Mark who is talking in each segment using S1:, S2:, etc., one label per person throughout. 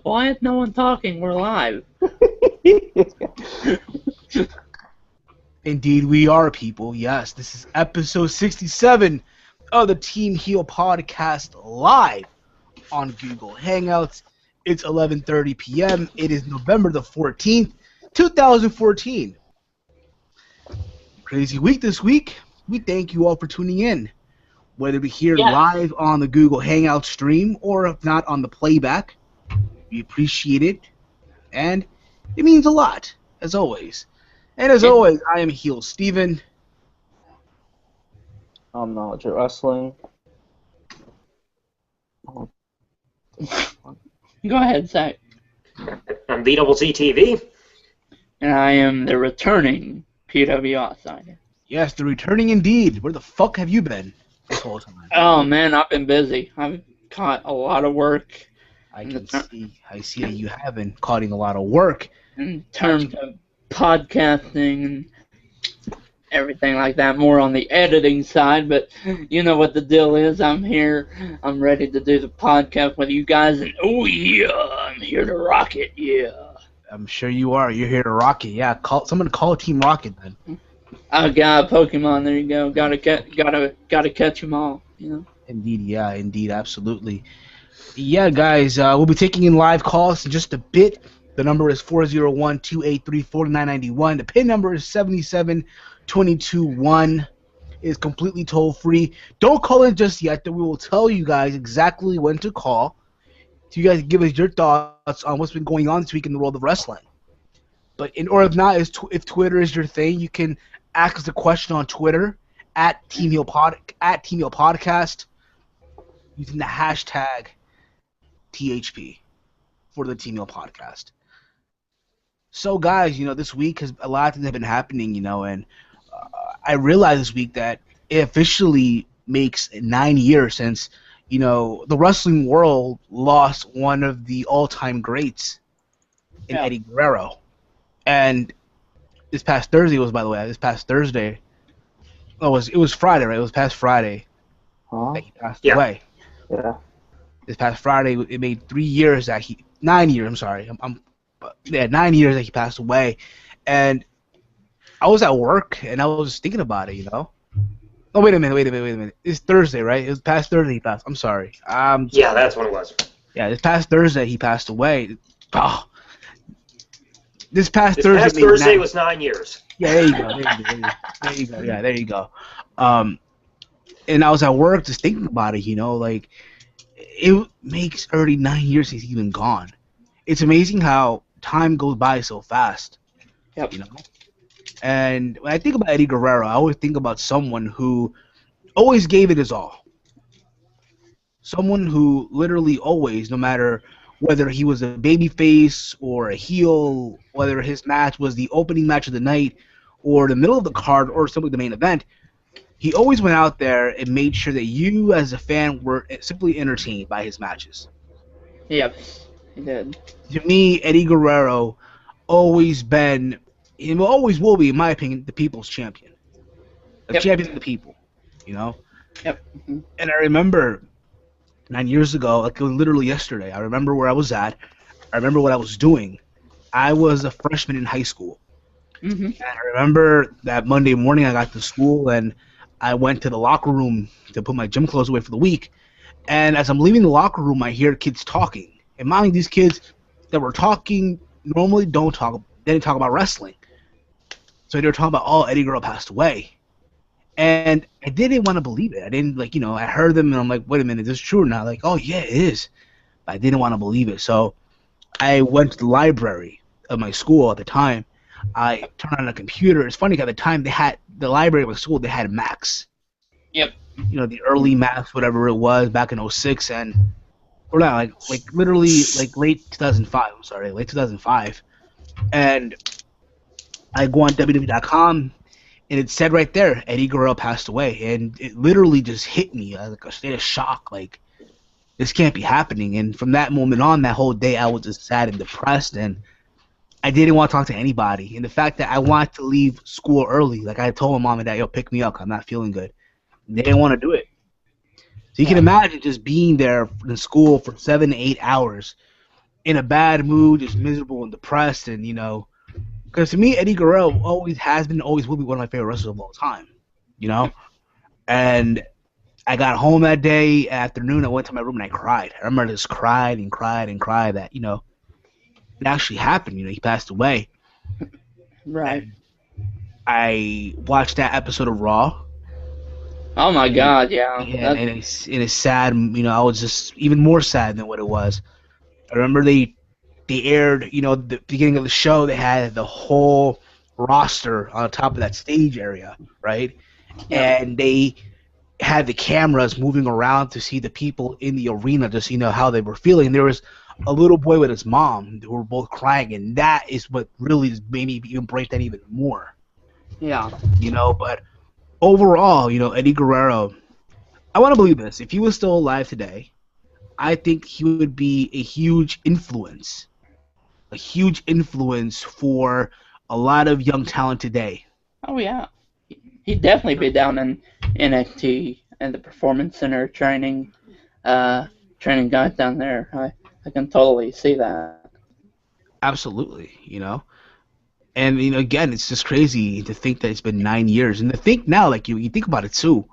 S1: Why is no one talking? We're live.
S2: Indeed, we are, people. Yes, this is episode 67 of the Team Heel podcast live on Google Hangouts. It's 11:30 p.m. It is November the 14th, 2014. Crazy week this week. We thank you all for tuning in. Whether we're here live on the Google Hangout stream or if not on the playback, we appreciate it. And it means a lot, as always. And as always, I am Heel Steven.
S3: I'm Knowledge at Wrestling.
S1: Go ahead, Zach.
S4: I'm BCW.
S1: And I am the returning PW Outsider.
S2: Yes, the returning indeed. Where the fuck have you been this whole time?
S1: Oh, man, I've been busy. I've caught a lot of work.
S2: I see that you have been caught a lot of work.
S1: In terms of podcasting and everything like that, more on the editing side, but you know what the deal is. I'm here. I'm ready to do the podcast with you guys, and oh yeah, I'm here to rock it, yeah.
S2: I'm sure you are. You're here to rock it, yeah. Someone call Team Rocket, then.
S1: I got a Pokemon, there you go. Gotta catch them all, you know.
S2: Indeed, yeah, indeed, absolutely. Yeah, guys, we'll be taking in live calls in just a bit. The number is 401-283-4991. The PIN number is 77221. It is completely toll-free. Don't call in just yet. Then we will tell you guys exactly when to call. So you guys give us your thoughts on what's been going on this week in the world of wrestling. But or if not, if Twitter is your thing, you can ask us a question on Twitter at TEAMHEEL Podcast using the hashtag THP for the Team Heel podcast. So, guys, this week a lot of things have been happening, and I realized this week that it officially makes 9 years since, the wrestling world lost one of the all-time greats in Eddie Guerrero. And this past Thursday Oh, it was Friday, right? It was past Friday that he passed away.
S3: Yeah.
S2: This past Friday, it made 3 years that 9 years. I'm sorry. 9 years that he passed away, and I was at work and I was just thinking about it. Oh, wait a minute. It's Thursday, right? It was past Thursday he passed. I'm sorry.
S4: Yeah, that's what it was.
S2: Yeah, this past Thursday he passed away. Oh, this past Thursday
S4: was 9 years.
S2: Yeah, there you go. Yeah, there you go. And I was at work just thinking about it. It makes already 9 years since he's been gone. It's amazing how time goes by so fast.
S1: Yep.
S2: And when I think about Eddie Guerrero, I always think about someone who always gave it his all. Someone who literally always, no matter whether he was a babyface or a heel, whether his match was the opening match of the night or the middle of the card or simply the main event, he always went out there and made sure that you, as a fan, were simply entertained by his matches.
S1: Yep, he did.
S2: To me, Eddie Guerrero always been, and always will be, in my opinion, the people's champion. The champion of the people,
S1: Yep. Mm-hmm.
S2: And I remember 9 years ago, like literally yesterday, I remember where I was at. I remember what I was doing. I was a freshman in high school.
S1: Mm-hmm.
S2: And I remember that Monday morning I got to school and I went to the locker room to put my gym clothes away for the week. And as I'm leaving the locker room, I hear kids talking. And mind you, these kids that were talking normally they didn't talk about wrestling. So they were talking about, Eddie Guerrero passed away. And I didn't want to believe it. I didn't, I heard them and I'm like, wait a minute, is this true or not? Like, oh, yeah, it is. But I didn't want to believe it. So I went to the library of my school at the time. I turned on a computer. It's funny, at the time, the library of my school, they had Macs.
S1: Yep.
S2: The early Macs, whatever it was, back in 06, or not, literally, late 2005, I'm sorry, late 2005. And I go on WWE.com, and it said right there, Eddie Guerrero passed away. And it literally just hit me like a state of shock. this can't be happening. And from that moment on, that whole day, I was just sad and depressed, and I didn't want to talk to anybody. And the fact that I wanted to leave school early, like I told my mom and dad, yo, pick me up, I'm not feeling good. They didn't want to do it. So you can imagine just being there in school for 7 to 8 hours in a bad mood, just miserable and depressed, and because to me, Eddie Guerrero always has been, always will be one of my favorite wrestlers of all time, And I got home that day afternoon. I went to my room and I cried. I remember I just cried and cried and cried that it actually happened. He passed away.
S1: Right.
S2: And I watched that episode of Raw.
S1: Oh my God, yeah.
S2: And it's sad. I was just even more sad than what it was. I remember they aired, the beginning of the show. They had the whole roster on top of that stage area, right?
S1: Yeah.
S2: And they had the cameras moving around to see the people in the arena, just how they were feeling. There was a little boy with his mom who were both crying, and that is what really made me even break that even more.
S1: Yeah.
S2: But overall, Eddie Guerrero, I want to believe this. If he was still alive today, I think he would be a huge influence for a lot of young talent today.
S1: Oh yeah. He'd definitely be down in NXT and the Performance Center training guys down there. I can totally see that.
S2: Absolutely, And again, it's just crazy to think that it's been 9 years, and to think now, like you think about it too.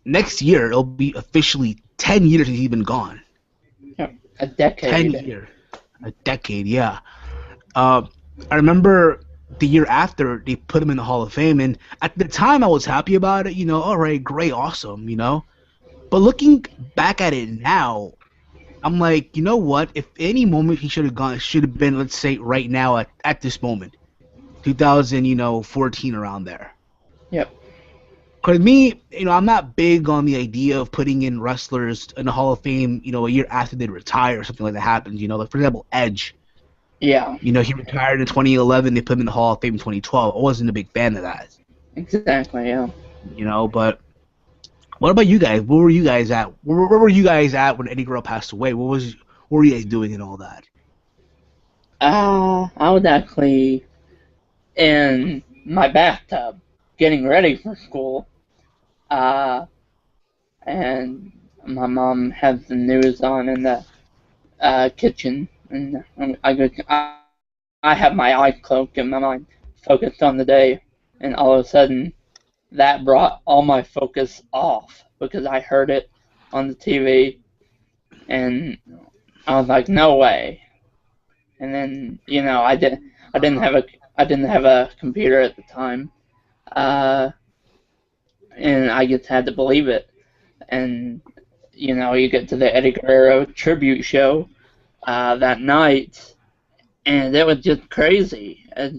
S2: Next year it'll be officially 10 years since he's been gone.
S1: Yeah, a decade.
S2: 10 years, a decade, yeah. I remember the year after they put him in the Hall of Fame, and at the time I was happy about it. All right, great, awesome, But looking back at it now, I'm like, you know what? If any moment he should have gone, it should have been, let's say, right now at this moment, 2014, around there.
S1: Yep.
S2: Because me, I'm not big on the idea of putting in wrestlers in the Hall of Fame, a year after they retire or something like that happens. Like, for example, Edge.
S1: Yeah.
S2: He retired in 2011. They put him in the Hall of Fame in 2012. I wasn't a big fan of that.
S1: Exactly, yeah.
S2: But what about you guys? Where were you guys at? Where were you guys at when Eddie Guerrero passed away? What were you guys doing and all that?
S1: I was actually in my bathtub getting ready for school. And my mom had the news on in the kitchen, and I have my eyes closed and my mind focused on the day, and all of a sudden, that brought all my focus off because I heard it on the TV, and I was like, no way. And then I didn't have a computer at the time, and I just had to believe it. And you get to the Eddie Guerrero tribute show that night, and it was just crazy. And,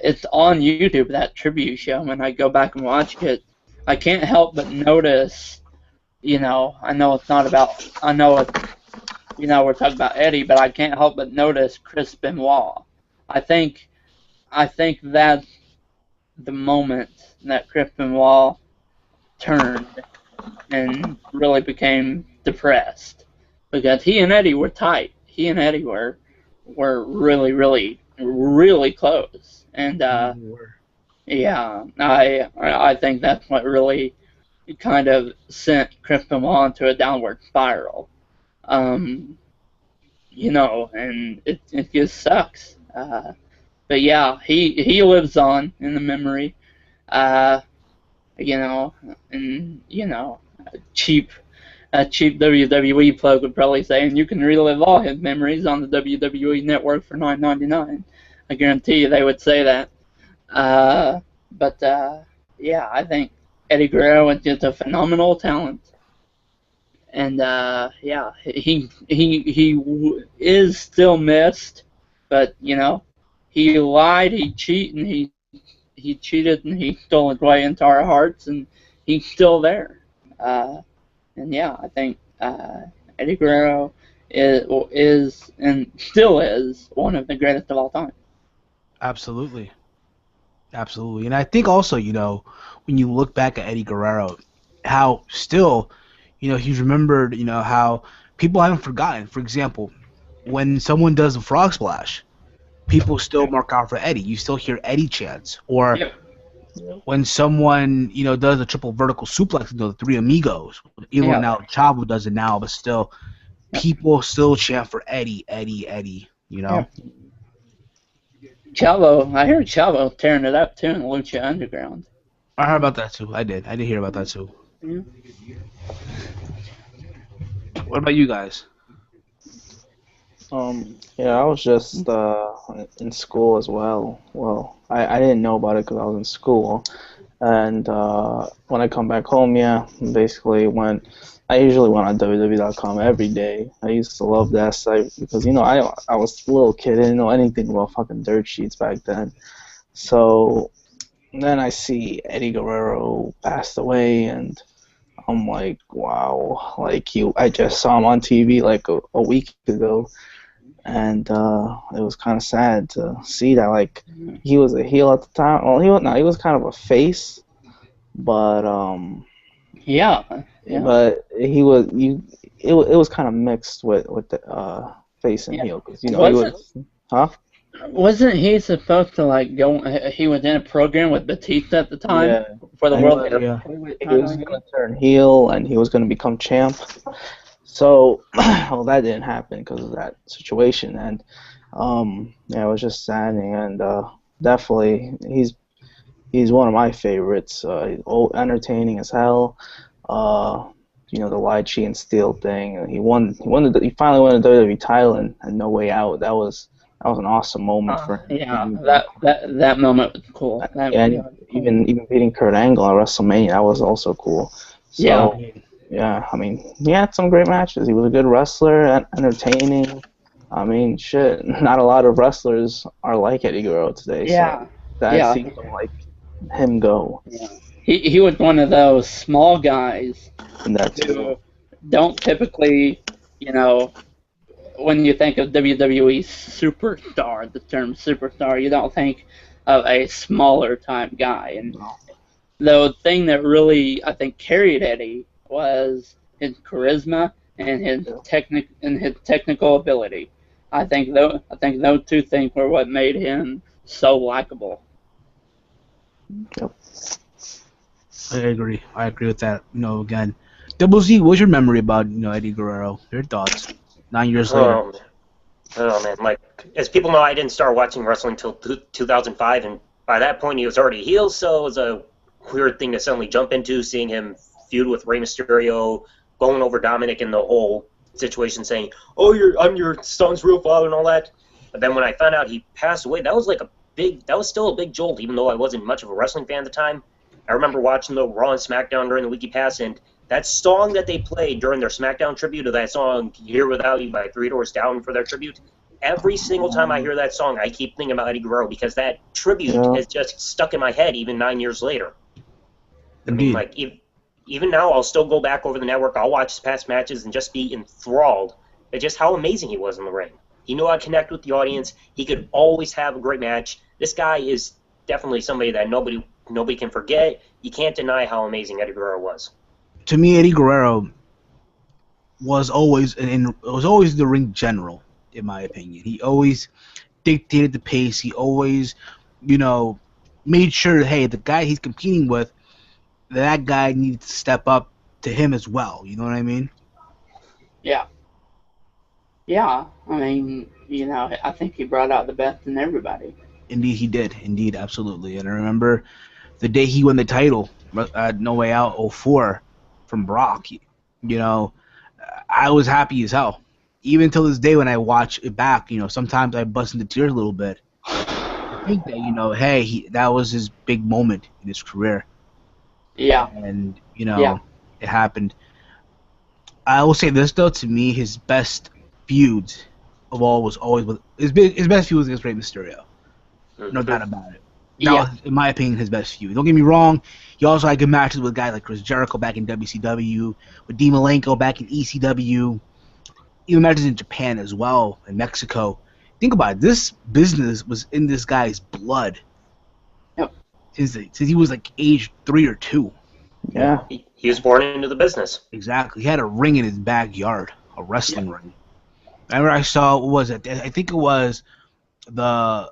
S1: it's on YouTube, that tribute show, and I go back and watch it. I can't help but notice, I know it's not about, I know it's, we're talking about Eddie, but I can't help but notice Chris Benoit. I think that's the moment that Chris Benoit turned and really became depressed, because he and Eddie were tight. He and Eddie were really, really, really close. And yeah, I think that's what really kind of sent Chris Benoit into a downward spiral. And it just sucks. But yeah, he lives on in the memory. And a cheap WWE plug would probably say, and you can relive all his memories on the WWE Network for $9.99. I guarantee you they would say that. But yeah, I think Eddie Guerrero is just a phenomenal talent. And yeah, he is still missed, but he lied, he cheated, and he cheated, and he stole his way into our hearts, and he's still there. And yeah, I think Eddie Guerrero is and still is one of the greatest of all time.
S2: Absolutely. And I think also, when you look back at Eddie Guerrero, how still, he's remembered, how people haven't forgotten. For example, when someone does a frog splash, people still mark out for Eddie. You still hear Eddie chants. Or
S1: Yeah.
S2: when someone, does a triple vertical suplex, the Three Amigos, even
S1: Yeah.
S2: now Chavo does it now, but still, people still chant for Eddie, Eddie, Eddie,
S1: Yeah. Chavo, I hear Chavo tearing it up too in Lucha Underground.
S2: I heard about that too. I did hear about that too.
S1: Yeah.
S2: What about you guys?
S3: Yeah, I was just in school as well. Well, I didn't know about it because I was in school, and when I come back home, yeah, basically I usually went on WWE.com every day. I used to love that site because I was a little kid, I didn't know anything about fucking dirt sheets back then. So then I see Eddie Guerrero passed away, and I'm like, wow, like I just saw him on TV like a week ago. And it was kind of sad to see that, like, he was a heel at the time. Well, he was kind of a face, but
S1: Yeah.
S3: but he was it was kind of mixed with the face and heel, because he was, huh?
S1: Wasn't he supposed to like go? He was in a program with Batista at the time
S3: Yeah.
S1: for the
S3: And
S1: World
S2: yeah.
S3: He was gonna turn heel, and he was gonna become champ. So, well, that didn't happen because of that situation, and yeah, it was just saddening, and definitely he's one of my favorites. He's entertaining as hell. The light sheet and steel thing. And he finally won the WWE title and No Way Out. That was an awesome moment for him.
S1: Yeah, that moment was cool.
S3: And even beating Kurt Angle at WrestleMania, that was also cool. So, yeah, I mean, he had some great matches. He was a good wrestler, entertaining. I mean, shit, not a lot of wrestlers are like Eddie Guerrero today.
S1: Yeah.
S3: So that seems to like him go.
S1: Yeah. He was one of those small guys
S3: And that
S1: who
S3: too.
S1: don't typically, when you think of WWE superstar, the term superstar, you don't think of a smaller time guy. And the thing that really, I think, carried Eddie was his charisma and his technical ability. I think those two things were what made him so likable.
S3: Yep.
S2: I agree with that. Again, Double Z, what's your memory about Eddie Guerrero? Your thoughts? 9 years later.
S4: Oh man, like, as people know, I didn't start watching wrestling until 2005, and by that point he was already heel, so it was a weird thing to suddenly jump into, seeing him feud with Rey Mysterio, going over Dominic and the whole situation, saying, "Oh, I'm your son's real father" and all that. But then when I found out he passed away, that was still a big jolt, even though I wasn't much of a wrestling fan at the time. I remember watching the Raw and SmackDown during the week he passed, and that song that they played during their SmackDown tribute, of that song "Here Without You" by Three Doors Down for their tribute, every single time I hear that song, I keep thinking about Eddie Guerrero, because that tribute has just stuck in my head even 9 years later.
S2: Indeed.
S4: I mean, like, even now, I'll still go back over the network, I'll watch his past matches and just be enthralled at just how amazing he was in the ring. He knew how to connect with the audience. He could always have a great match. This guy is definitely somebody that nobody can forget. You can't deny how amazing Eddie Guerrero was.
S2: To me, Eddie Guerrero was always the ring general, in my opinion. He always dictated the pace. He always, made sure, hey, the guy he's competing with, that guy needed to step up to him as well. You know what I mean?
S1: Yeah. Yeah. I mean, I think he brought out the best in everybody.
S2: Indeed, he did. Indeed, absolutely. And I remember the day he won the title at No Way Out 04 from Brock. I was happy as hell. Even till this day when I watch it back, sometimes I bust into tears a little bit. I think that, hey, that was his big moment in his career.
S1: Yeah.
S2: And, it happened. I will say this, though, to me, his best feuds of all was always with his best feud was against Rey Mysterio. No doubt about it. That was, in my opinion, his best feud. Don't get me wrong, he also had good matches with guys like Chris Jericho back in WCW, with Dean Malenko back in ECW, even matches in Japan as well, in Mexico. Think about it, this business was in this guy's blood.
S1: Yep.
S2: Since he was like age 3 or 2.
S3: Yeah.
S4: He was born into the business.
S2: Exactly. He had a ring in his backyard, a wrestling ring. I remember I saw, what was it? I think it was the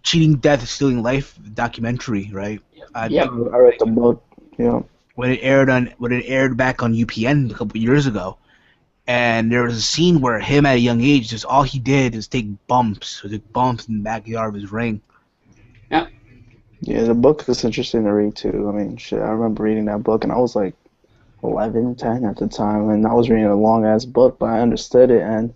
S2: Cheating Death, Stealing Life documentary, right?
S1: Yep.
S3: I read the book. Yeah.
S2: When it aired back on UPN a couple years ago, and there was a scene where him at a young age, just all he did is take bumps in the backyard of his ring.
S1: Yep.
S3: Yeah, the book is interesting to read too. I mean, shit, I remember reading that book, and I was like 11, 10 at the time, and I was reading a long ass book, but I understood it, and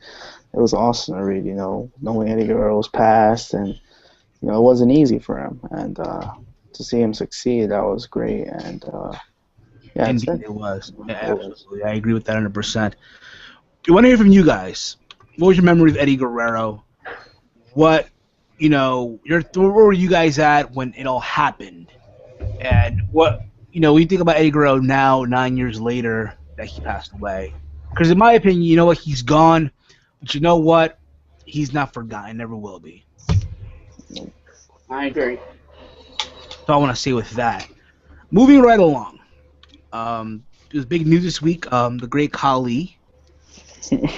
S3: it was awesome to read. You know, knowing Eddie Guerrero's past, and you know, it wasn't easy for him, and to see him succeed, that was great, and yeah,
S2: Indeed, it was. Yeah, absolutely. I agree with that 100%. I want to hear from you guys. What was your memory of Eddie Guerrero? What, where were you guys at when it all happened? And what, when you think about Eddie Guerrero now, 9 years later, that he passed away. Because in my opinion, you know what, he's gone. But you know what? He's not forgotten. Never will be.
S1: I agree.
S2: So I want to say with that. Moving right along. It was big news this week. The great Khali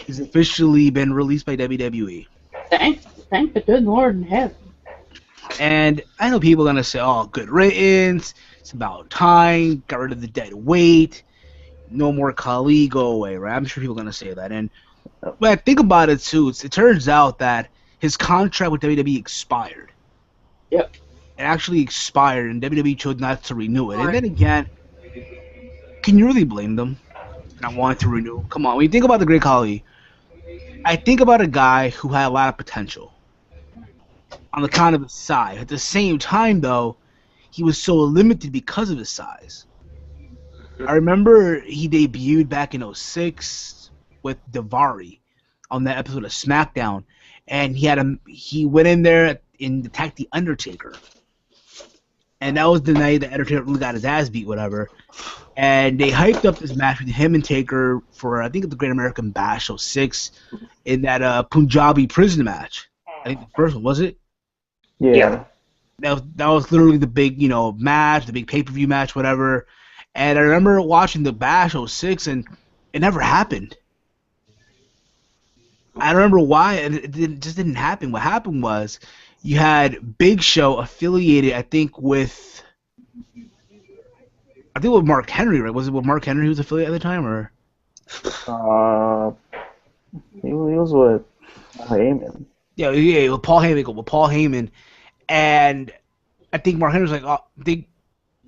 S2: has officially been released by WWE.
S1: Thank the good Lord in heaven.
S2: And I know people are going to say, oh, good riddance. It's about time. Got rid of the dead weight. No more Khali. Go away, right? I'm sure people are going to say that. And when I think about it, too, it turns out that his contract with WWE expired.
S1: Yep.
S2: It actually expired, and WWE chose not to renew it. And then again, can you really blame them? Not wanting to renew? Come on, when you think about the great Khali, I think about a guy who had a lot of potential on the count of his size. At the same time, though, he was so limited because of his size. I remember he debuted back in 2006 with Daivari on that episode of SmackDown, and he went in there and attacked the Undertaker. And that was the night the Undertaker really got his ass beat, whatever. And they hyped up this match with him and Taker for, I think, the Great American Bash 06 in that Punjabi prison match. I think the first one, was it?
S3: Yeah.
S2: That was literally the big, match, the big pay-per-view match, whatever. And I remember watching the Bash 06, and it never happened. I don't remember why, and it just didn't happen. What happened was you had Big Show affiliated, I think, with Mark Henry, right? Was it with Mark Henry who was affiliated at the time, or?
S3: He was with Heyman.
S2: Yeah, with Paul Heyman, and I think Mark Henry was like, oh, I think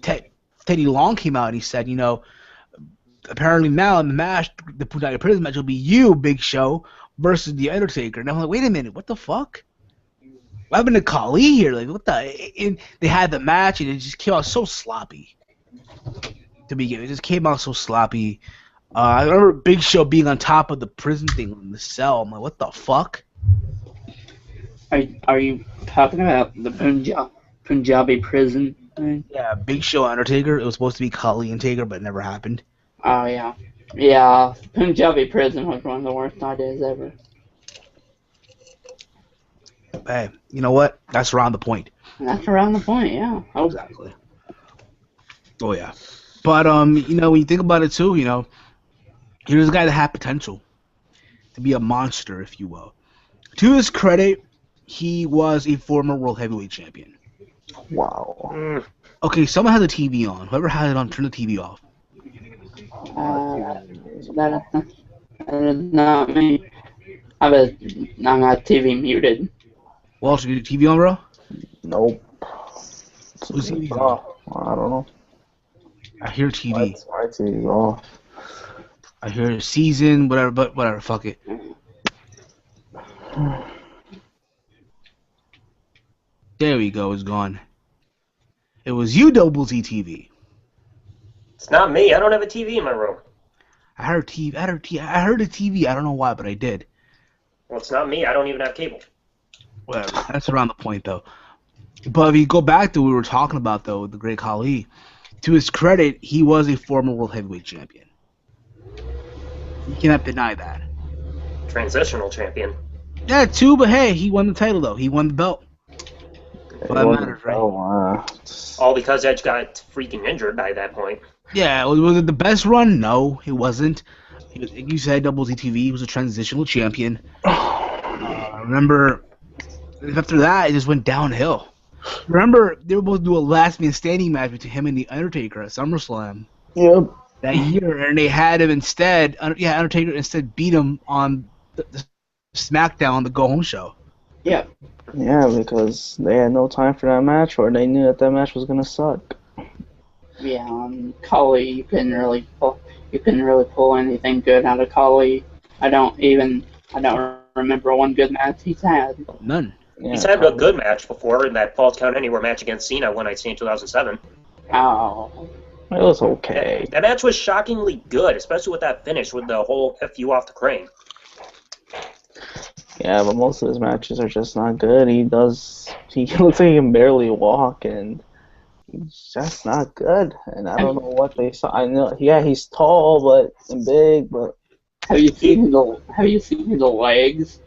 S2: Teddy Long came out and he said, apparently now in the match, the Punjabi prison match will be you, Big Show, versus the Undertaker. And I'm like, wait a minute, what the fuck? What happened to Khali here? Like, what the? And they had the match and it just came out so sloppy. To begin, it just came out so sloppy. I remember Big Show being on top of the prison thing in the cell. I'm like, what the fuck?
S1: Are you talking about the Punjabi prison thing?
S2: Yeah, Big Show Undertaker. It was supposed to be Khali and Taker, but it never happened.
S1: Oh, yeah. Yeah, Punjabi prison was one of the worst ideas ever.
S2: Hey, you know what? That's around the point.
S1: That's around the point, yeah. Oh.
S2: Exactly. Oh, yeah. But, when you think about it, too, here's a guy that had potential to be a monster, if you will. To his credit, he was a former World Heavyweight Champion.
S3: Wow.
S2: Okay, someone has a TV on. Whoever has it on, turn the TV off.
S1: That is not me. I'm not TV muted.
S2: Walter, your TV on, bro?
S3: Nope.
S2: Who's TV on?
S3: I don't know.
S2: I hear TV.
S3: My TV's off.
S2: I hear season, whatever, but whatever, fuck it. There we go, it's gone. It was you, Double Z TV.
S4: It's not me. I don't have a TV in my room.
S2: I heard a TV. I don't know why, but I did.
S4: Well, it's not me. I don't even have cable.
S2: Whatever. That's around the point, though. But if you go back to what we were talking about, though, the great Khali, to his credit, he was a former World Heavyweight Champion. You cannot deny that.
S4: Transitional champion.
S2: Yeah, too, but hey, he won the title, though. He won the belt. Well, that matters, right?
S3: Oh,
S4: all because Edge got freaking injured by that point.
S2: Yeah, was it the best run? No, it wasn't. Like you said, Double ZTV, he was a transitional champion. Remember, after that, it just went downhill. Remember, they were supposed to do a last man standing match between him and The Undertaker at SummerSlam
S3: Yep.
S2: that year, and they had him instead. Undertaker instead beat him on the SmackDown on the Go Home show.
S1: Yeah.
S3: Yeah, because they had no time for that match, or they knew that match was gonna suck.
S1: Yeah, Khali, you couldn't really pull anything good out of Khali. I don't remember one good match he's had.
S2: None.
S3: Yeah,
S4: He's had a good match before in that Falls Count Anywhere match against Cena One Night Stand in 2007.
S1: Oh.
S3: It was okay.
S4: That match was shockingly good, especially with that finish with the whole FU off the crane.
S3: Yeah, but most of his matches are just not good. He looks like he can barely walk, and he's just not good. And I don't know what they saw. I know, yeah, he's tall and big, but
S1: Have you seen the legs?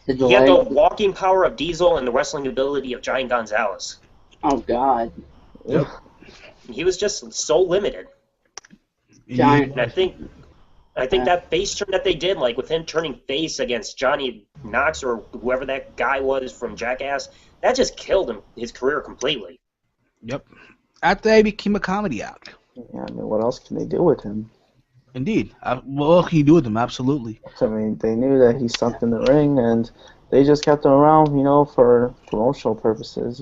S4: He had the walking power of Diesel and the wrestling ability of Giant Gonzalez.
S1: Oh God.
S2: Yep.
S4: He was just so limited.
S1: Giant.
S4: And I think that face turn that they did, like with him turning face against Johnny Knox or whoever that guy was from Jackass, that just killed his career completely.
S2: Yep. After they became a comedy act.
S3: yeah, I mean, what else can they do with him?
S2: Indeed. What else can you do with them? Absolutely.
S3: I mean, they knew that he sucked in the ring, and they just kept him around, for promotional purposes.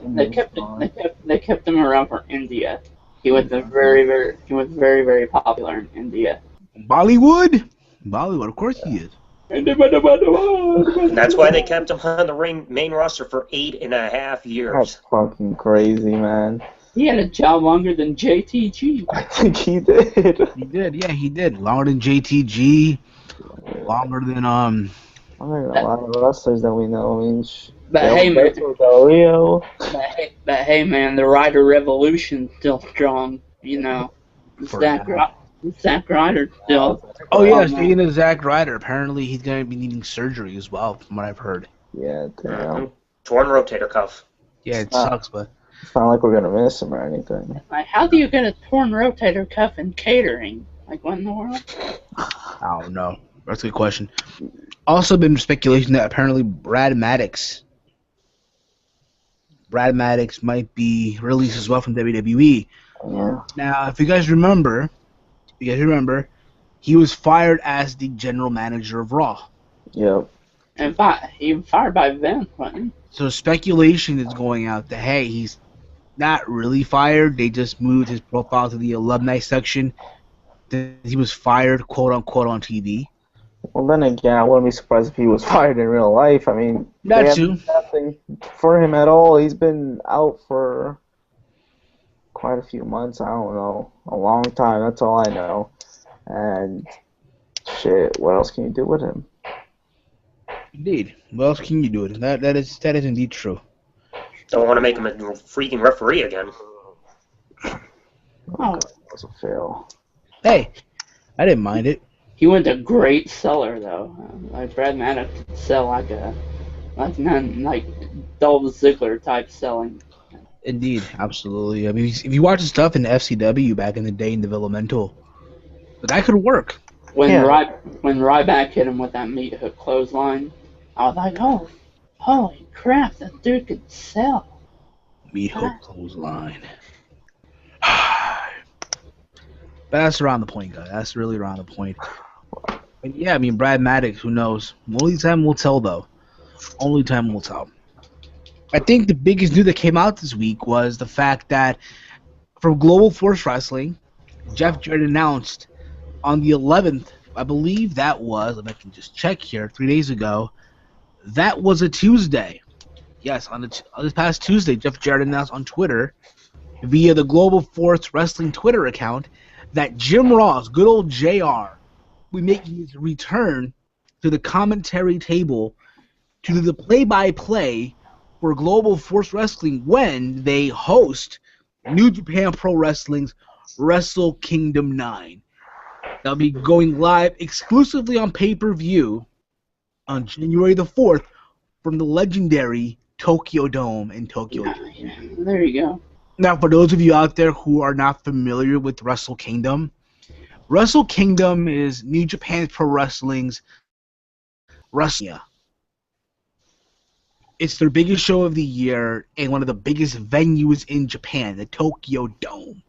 S1: They kept him around for India. He was very, very popular in India.
S2: Bollywood, of course he is.
S4: And that's why they kept him on the main roster for 8.5 years.
S3: That's fucking crazy, man.
S1: He had a job longer than JTG.
S3: I think he did.
S2: He did, yeah, he did. Longer than JTG, longer than
S3: I mean, a lot of wrestlers that we know. I mean,
S1: But hey, man.
S3: Del Rio.
S1: But hey, man, the Ryder Revolution's still strong. Zack Ryder still.
S2: Oh yeah, speaking of Zack Ryder, apparently he's going to be needing surgery as well, from what I've heard.
S3: Yeah, damn.
S4: Torn rotator cuff.
S2: Yeah, it sucks, but
S3: It's not like we're gonna miss him or anything.
S1: Like, how do you get a torn rotator cuff in catering? Like, what in the world?
S2: I don't know. That's a good question. Also been speculation that apparently Brad Maddox might be released as well from WWE.
S3: Yeah.
S2: Now, if you guys remember, he was fired as the general manager of Raw.
S3: Yep.
S1: And he was fired by Vince, wasn't he?
S2: So speculation is going out that, hey, he's not really fired. They just moved his profile to the alumni section. That he was fired, quote unquote, on TV.
S3: Well, then again, I wouldn't be surprised if he was fired in real life. I mean,
S2: That too.
S3: Nothing for him at all. He's been out for quite a few months. I don't know, a long time. That's all I know. And shit, what else can you do with him?
S2: Indeed. What else can you do with it? That is indeed true.
S4: Don't want to make him a freaking referee again.
S1: Oh.
S3: That was a fail.
S2: Hey, I didn't mind it.
S1: He was a great seller, though. Like, Brad Maddox could sell like Dolph Ziggler type selling.
S2: Indeed, absolutely. I mean, if you watch the stuff in FCW back in the day in developmental, that could work.
S1: When Ryback hit him with that meat hook clothesline, I was like, oh, holy crap, that dude could sell.
S2: Meat hook clothesline. But that's around the point, guys. That's really around the point. But yeah, I mean, Brad Maddox, who knows? Only time will tell, though. Only time will tell. I think the biggest news that came out this week was the fact that from Global Force Wrestling, Jeff Jarrett announced on the 11th, I believe that was, if I can just check here, 3 days ago, that was a Tuesday. Yes, on this past Tuesday, Jeff Jarrett announced on Twitter, via the Global Force Wrestling Twitter account, that Jim Ross, good old JR, will be making his return to the commentary table to do the play-by-play for Global Force Wrestling when they host New Japan Pro Wrestling's Wrestle Kingdom 9. They'll be going live exclusively on pay-per-view on January the 4th from the legendary Tokyo Dome in Tokyo.
S1: Yeah, there you go.
S2: Now, for those of you out there who are not familiar with Wrestle Kingdom is New Japan Pro Wrestling's WrestleMania. It's their biggest show of the year and one of the biggest venues in Japan, the Tokyo Dome.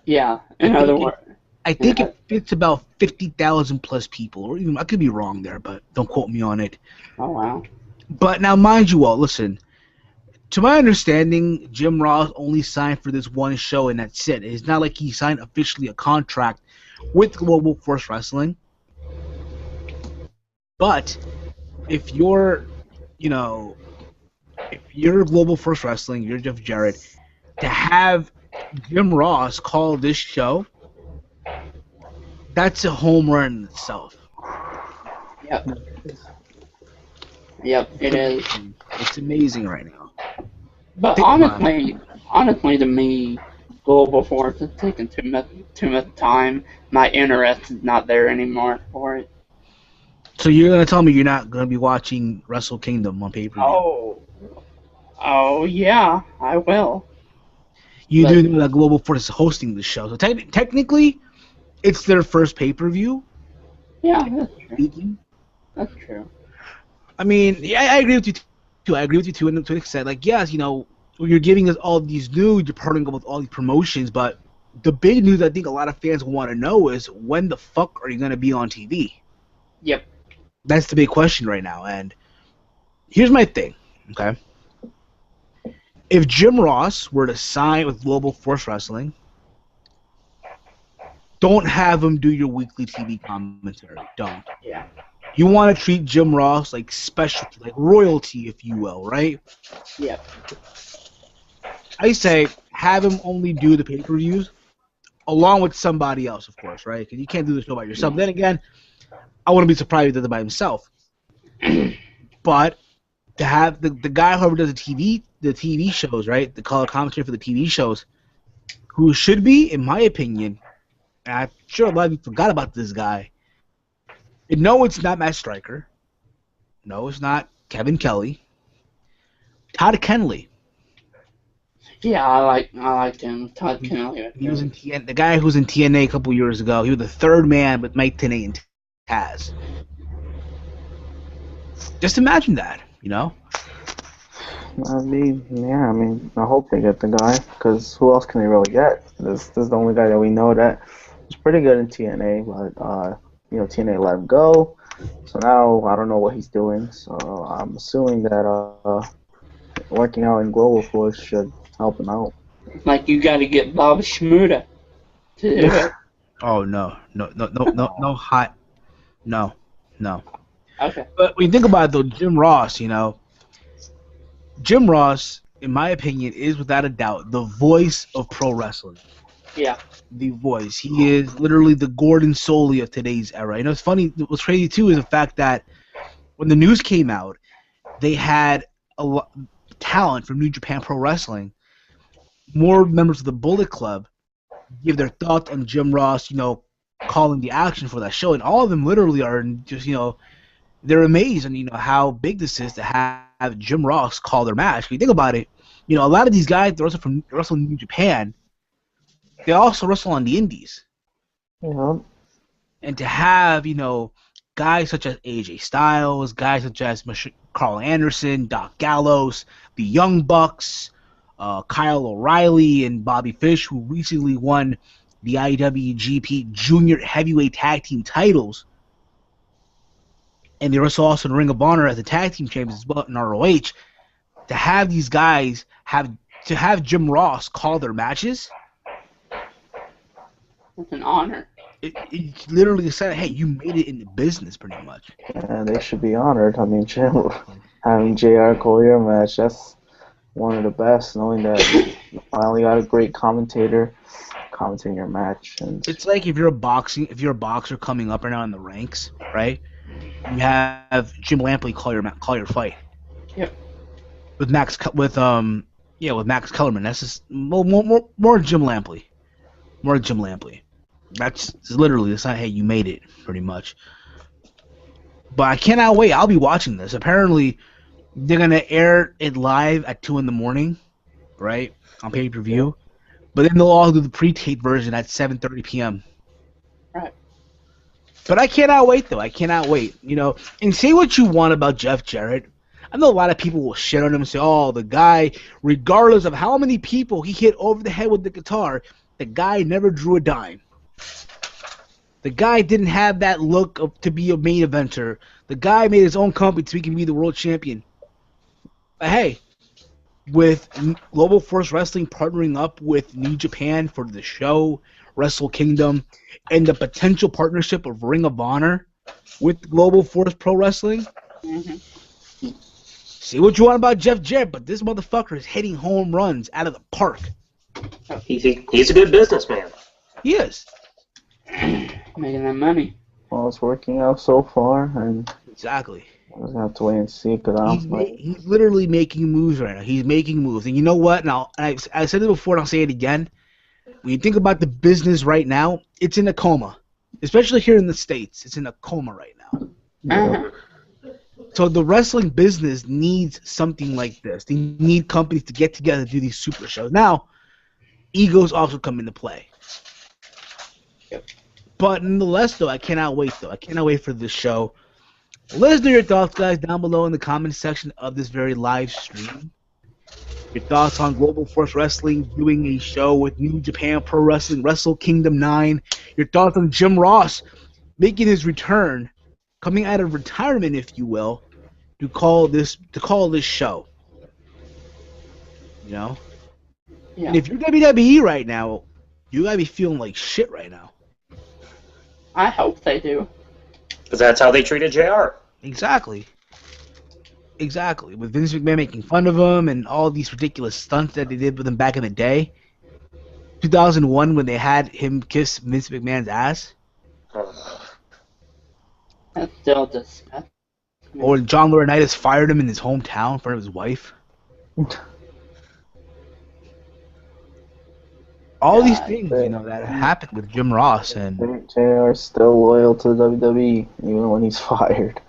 S1: Yeah, in other words.
S2: I think it fits about 50,000 plus people, or even I could be wrong there, but don't quote me on it.
S1: Oh, wow.
S2: But now, mind you all, listen. To my understanding, Jim Ross only signed for this one show, and that's it. It's not like he signed officially a contract with Global Force Wrestling. But if you're, if you're Global Force Wrestling, you're Jeff Jarrett, to have Jim Ross call this show, that's a home run in itself.
S1: Yep. Yep, it is.
S2: It's amazing right now.
S1: But honestly, to me, Global Force is taking too much time. My interest is not there anymore for it.
S2: So you're gonna tell me you're not gonna be watching Wrestle Kingdom on pay-per-view?
S1: Oh yeah, I will.
S2: You do know that Global Force is hosting the show, so technically, it's their first pay-per-view.
S1: Yeah, that's true. That's true.
S2: I mean, yeah, I agree with you too. I agree with you too, and to an extent, like, yes, you're giving us all these news, you're partnering up with all these promotions, but the big news I think a lot of fans want to know is when the fuck are you gonna be on TV?
S1: Yep.
S2: That's the big question right now, and here's my thing, okay? If Jim Ross were to sign with Global Force Wrestling, don't have him do your weekly TV commentary. Don't.
S1: Yeah.
S2: You want to treat Jim Ross like specialty, like royalty, if you will, right?
S1: Yep.
S2: I say have him only do the pay-per-views along with somebody else, of course, right? Because you can't do the show by yourself. Then again, I wouldn't be surprised if he did it by himself. But to have the guy whoever does the TV shows, right? The color commentary for the TV shows, who should be, in my opinion, and I'm sure a lot of you forgot about this guy. And no, it's not Matt Stryker. No, it's not Kevin Kelly. Todd Kenley.
S1: Yeah, I liked him. Todd Kenley.
S2: He was in the guy who was in TNA a couple years ago. He was the third man with Mike Tenay and Taz. Just imagine that,
S3: I mean, I hope they get the guy, because who else can they really get? This is the only guy that we know that was pretty good in TNA, but TNA let him go. So now I don't know what he's doing. So I'm assuming that working out in Global Force should help him out.
S1: Like you got to get Bob Schmuda to do it.
S2: Oh no, hot, no.
S1: Okay.
S2: But when you think about it, though, Jim Ross, Jim Ross, in my opinion, is without a doubt the voice of pro wrestling.
S1: Yeah.
S2: The voice. He is literally the Gordon Soley of today's era. It's funny. What's crazy too is the fact that when the news came out, they had a lot talent from New Japan Pro Wrestling. More members of the Bullet Club give their thoughts on Jim Ross, calling the action for that show, and all of them literally are just, they're amazed on how big this is to have Jim Ross call their match. If you think about it, a lot of these guys that wrestle in New Japan, they also wrestle on the indies.
S3: Yeah.
S2: And to have, guys such as AJ Styles, guys such as Carl Anderson, Doc Gallows, the Young Bucks, Kyle O'Reilly, and Bobby Fish, who recently won the IWGP Junior Heavyweight Tag Team titles. And they wrestle also in Ring of Honor as the Tag Team Champions as well in ROH. To have these guys have Jim Ross call their matches,
S1: it's an honor.
S2: It literally said, hey, you made it in the business, pretty much.
S3: Yeah, they should be honored. I mean, Jim, having JR call your match, that's one of the best, knowing that you finally got a great commentator commentating your match. And
S2: it's like if you're a boxer coming up right now in the ranks, right? You have Jim Lampley call your fight.
S1: Yep.
S2: With Max Kellerman. That's just more Jim Lampley. More Jim Lampley. That's literally the sign. Hey, you made it, pretty much. But I cannot wait. I'll be watching this. Apparently, they're gonna air it live at 2 in the morning, right, on pay-per-view. But then they'll all do the pre-tape version at 7:30 p.m.
S1: Right.
S2: But I cannot wait, though. I cannot wait. And say what you want about Jeff Jarrett. I know a lot of people will shit on him and say, oh, the guy, regardless of how many people he hit over the head with the guitar, the guy never drew a dime. The guy didn't have that look to be a main eventer. The guy made his own company so he can be the world champion. But hey, with Global Force Wrestling partnering up with New Japan for the show, Wrestle Kingdom, and the potential partnership of Ring of Honor with Global Force Pro Wrestling.
S1: Mm-hmm.
S2: Say what you want about Jeff Jarrett, but this motherfucker is hitting home runs out of the park.
S4: He's a good businessman.
S2: He is.
S1: Making that money.
S3: Well, it's working out so far, and
S2: Exactly.
S3: we're gonna have to wait and see. Cause
S2: He's literally making moves right now. He's making moves. And you know what? Now, I said it before and I'll say it again. When you think about the business right now, it's in a coma. Especially here in the States. It's in a coma right now.
S1: Uh-huh.
S2: So the wrestling business needs something like this. They need companies to get together to do these super shows. Now, egos also come into play.
S1: Yep.
S2: But nonetheless, though, I cannot wait, though. I cannot wait for this show. Let us know your thoughts, guys, down below in the comment section of this very live stream. Your thoughts on Global Force Wrestling doing a show with New Japan Pro Wrestling, Wrestle Kingdom 9. Your thoughts on Jim Ross making his return, coming out of retirement, if you will, to call this show.
S1: Yeah.
S2: And if you're WWE right now, you gotta be feeling like shit right now.
S1: I hope they do.
S4: Because that's how they treated JR.
S2: Exactly. With Vince McMahon making fun of him and all these ridiculous stunts that they did with him back in the day. 2001 when they had him kiss Vince McMahon's ass.
S1: That's still disgusting.
S2: Or John Laurinaitis fired him in his hometown in front of his wife. All these things, that happened with Jim Ross. And
S3: JR is still loyal to the WWE, even when he's fired.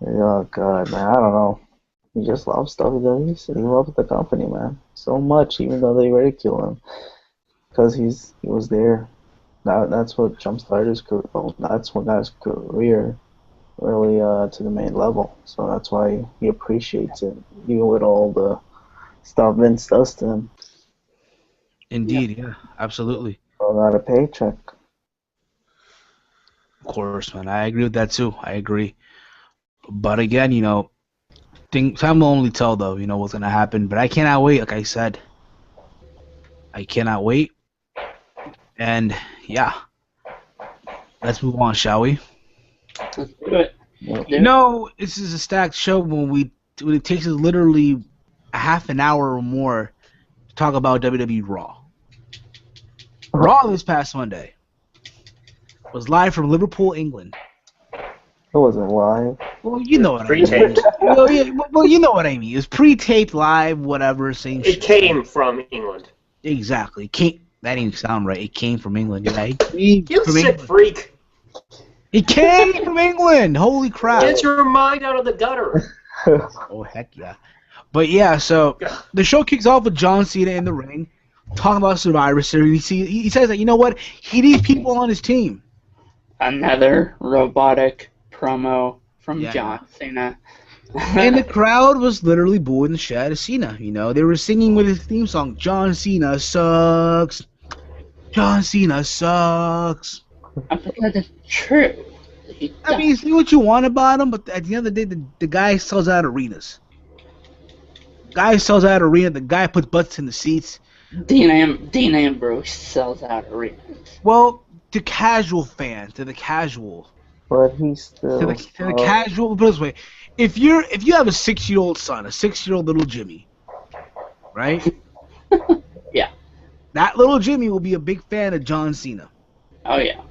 S3: Oh, God, man, I don't know. He just loves WWE. He loves the company, man, so much, even though they ridicule him. Because he was there. That's what jump-started his career. Well, that's what got his career really to the main level. So that's why he appreciates it, even with all the stuff Vince does to him.
S2: Indeed, yeah, absolutely.
S3: Got a paycheck.
S2: Of course, man. I agree with that too. I agree. But again, time will only tell, though, what's gonna happen. But I cannot wait, like I said. I cannot wait. And yeah, let's move on, shall we?
S1: Let's do it.
S2: This is a stacked show when it takes us literally a half an hour or more to talk about WWE Raw. Raw this past Monday was live from Liverpool, England.
S3: It wasn't live.
S2: Well, you know what I mean.
S4: Pre-taped.
S2: Well, you know what I mean. It was pre-taped, live, whatever, same shit.
S4: It came from England.
S2: Exactly. That didn't sound right. It came from England. Yeah,
S4: You sick freak.
S2: It came from England. Holy crap.
S4: Get your mind out of the gutter.
S2: Oh, heck yeah. But yeah, so the show kicks off with John Cena in the ring, talking about Survivor Series. He says that, you know what? He needs people on his team.
S1: Another robotic promo from John Cena.
S2: And the crowd was literally booing the shit out of Cena. They were singing with his theme song, John Cena sucks. John Cena sucks.
S1: But that is true.
S2: I mean, say what you want about him, but at the end of the day, the guy sells out arenas. The guy puts butts in the seats.
S1: Dean Ambrose sells out arenas.
S2: Well, to the casual.
S3: But he's still...
S2: To the casual, put it this way. If you have a 6-year-old son, a 6-year-old little Jimmy, right?
S1: Yeah.
S2: That little Jimmy will be a big fan of John Cena.
S1: Oh, yeah.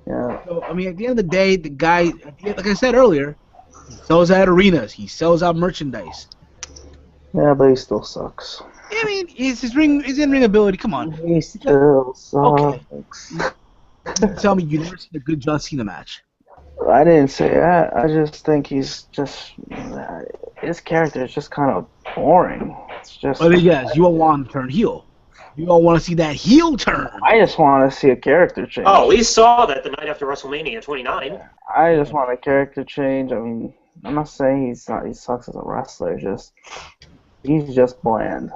S3: Yeah.
S2: So, I mean, at the end of the day, the guy, like I said earlier, he sells out arenas. He sells out merchandise.
S3: Yeah, but he still sucks.
S2: I mean, his in-ring ability, come on.
S3: He still sucks.
S2: Okay. Tell me you never seen a good John Cena match.
S3: I didn't say that. I just think his character is just kind of boring. It's just.
S2: But yes, you all want to turn heel. You all want to see that heel turn.
S3: I just want to see a character change.
S4: Oh, we saw that the night after WrestleMania 29.
S3: I just want a character change. I mean, I'm not saying he sucks as a wrestler. He's just bland.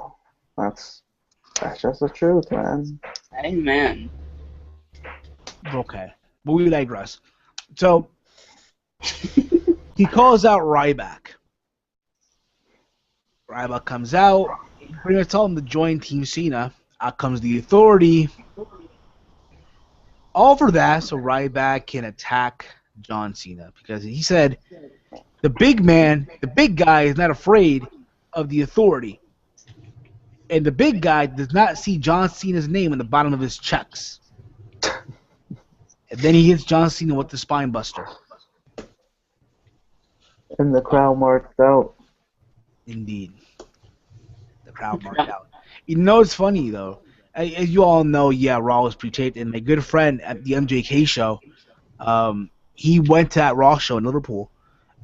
S3: That's just the truth, man.
S1: Amen.
S2: Okay. But we digress. So, he calls out Ryback. Ryback comes out. Pretty much tell him to join Team Cena. Out comes the Authority. All for that so Ryback can attack John Cena. Because he said the big guy is not afraid of the Authority. And the big guy does not see John Cena's name in the bottom of his checks. And then he hits John Cena with the spine buster.
S3: And the crowd marked out.
S2: Indeed. The crowd marked out. You know, it's funny, though. As you all know, yeah, Raw was pre-taped, and my good friend at the MJK show, he went to that Raw show in Liverpool.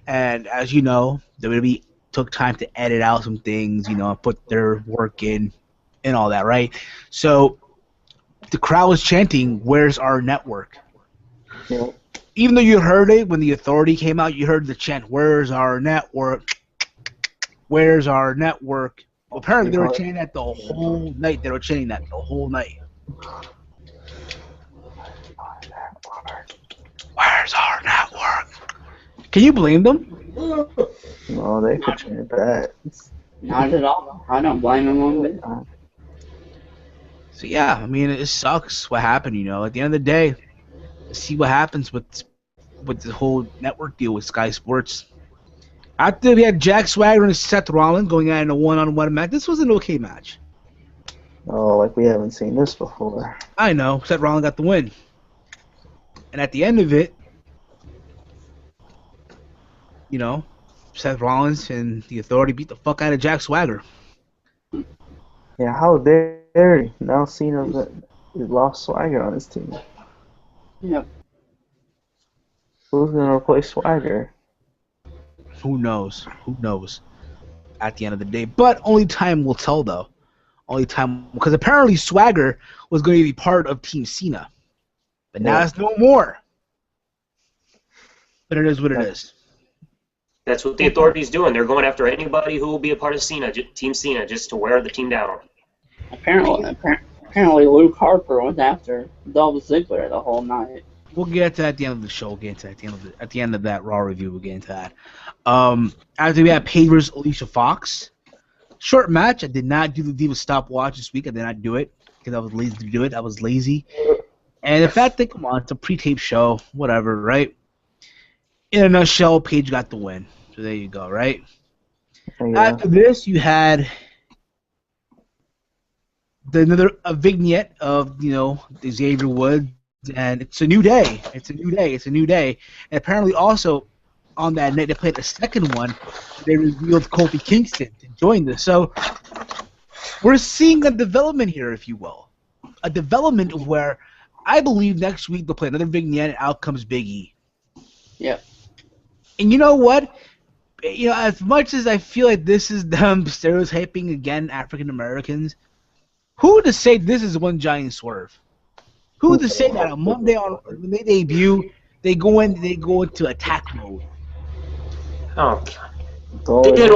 S2: And as you know, WWE took time to edit out some things, you know, put their work in and all that, right? So the crowd was chanting, "Where's our network?"
S3: Yeah.
S2: Even though you heard it when the Authority came out, you heard the chant, "Where's our network? Where's our network?" Well, apparently they were chanting that the whole night. They were chanting that the whole night. Where's our network? Can you blame them?
S3: No, they could chant that.
S1: Not at all. I don't blame him one bit.
S2: So yeah, I mean, it sucks what happened. You know, at the end of the day, see what happens with the whole network deal with Sky Sports. After we had Jack Swagger and Seth Rollins going out in a one-on-one match, this was an okay match.
S3: Oh, like we haven't seen this before.
S2: I know, Seth Rollins got the win. And at the end of it, you know, Seth Rollins and the Authority beat the fuck out of Jack Swagger.
S3: Yeah, how dare he? Now Cena lost Swagger on his team.
S1: Yep.
S3: Who's going to replace Swagger?
S2: Who knows? Who knows? At the end of the day. But only time will tell, though. Only time. Because apparently Swagger was going to be part of Team Cena. But now it's no more. But it is what it is.
S4: That's what the Authority's doing. They're going after anybody who will be a part of Team Cena, just to wear the team down.
S1: Apparently Luke Harper was after Dolph Ziggler the whole night.
S2: We'll get to that at the end of the show. We'll get to that at the end of that Raw review. We'll get into that. After we had Paige versus Alicia Fox. Short match. I did not do the Diva stopwatch this week. I did not do it because I was lazy to do it. I was lazy. And the fact that, come on, it's a pre-tape show. Whatever, right? In a nutshell, Paige got the win. So there you go, right?
S3: Yeah.
S2: After this, you had a vignette of, you know, Xavier Woods, and it's a new day. It's a new day. It's a new day. And apparently also on that night they played the second one. They revealed Kofi Kingston to join this. So we're seeing a development here, if you will. A development of where I believe next week they'll play another vignette and out comes Big E.
S1: Yep.
S2: And you know what? You know, as much as I feel like this is them stereotyping again African Americans, who to say this is one giant swerve? Who to say that on Monday when they debut, they go into attack mode?
S4: Oh, God. They did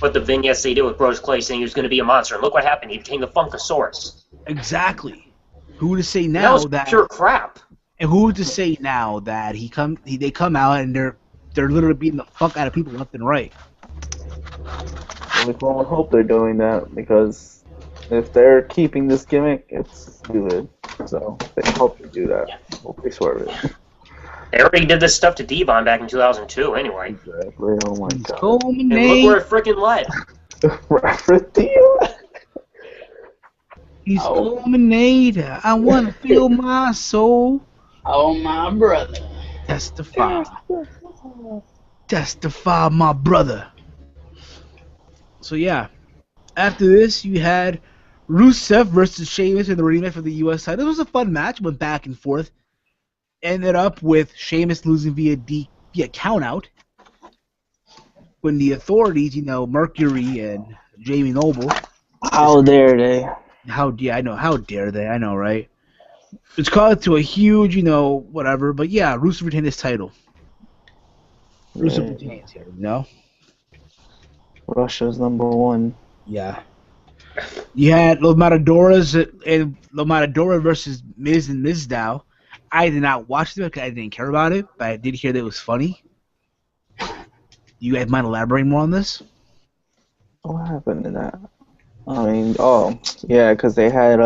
S4: what the vignettes they did with Brodus Clay saying he was going to be a monster, and look what happened. He became the Funkasaurus.
S2: Exactly. Who to say now
S4: that was pure crap.
S2: And who to say now that they come out and they're literally beating the fuck out of people left and right?
S3: We can only hope they're doing that, because if they're keeping this gimmick, it's good. So they hope they do that. Hope they swerve it.
S4: They already did this stuff to Devon back in 2002 anyway.
S3: Exactly. Oh my God.
S4: And look where it freaking led.
S2: He's Culminator. I want to feel my soul.
S1: Oh, my brother.
S2: Testify. Testify, my brother. So, yeah. After this, you had Rusev versus Sheamus in the rematch for the U.S. side. This was a fun match. Went back and forth. Ended up with Sheamus losing via countout. when the authorities, Mercury and Jamie Noble.
S3: How dare they?
S2: How dare they? I know, right? It's caused to a huge, whatever. But yeah, Rusev retained his title. Rusev retains here,
S3: Russia's #1.
S2: Yeah. You had Los Matadora versus Miz and Mizdow. I did not watch it because I didn't care about it, but I did hear that it was funny. You guys mind elaborating more on this?
S3: What happened to that? I mean, yeah, because they had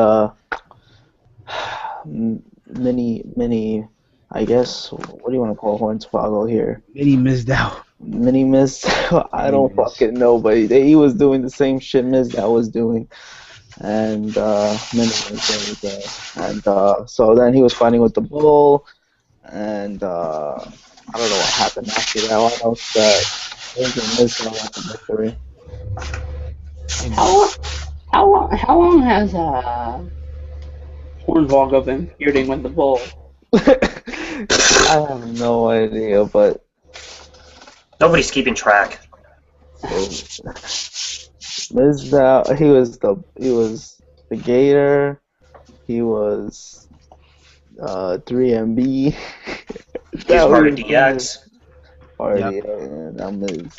S3: mini, I guess, what do you want to call Hornswoggle here?
S2: Mini Mizdow.
S3: Mini Miz, I don't fucking know, but he was doing the same shit Mizdow was doing, and Mini Miz there. And so then he was fighting with the Bull, and I don't know what happened after that. I know that Miz got the victory.
S1: How long has Hornswoggle been feuding with the Bull?
S3: I have no idea, but
S4: Nobody's keeping track.
S3: Mizdow, he was the Gator, he was 3MB.
S4: He's part of DX.
S3: Yeah, that Miz.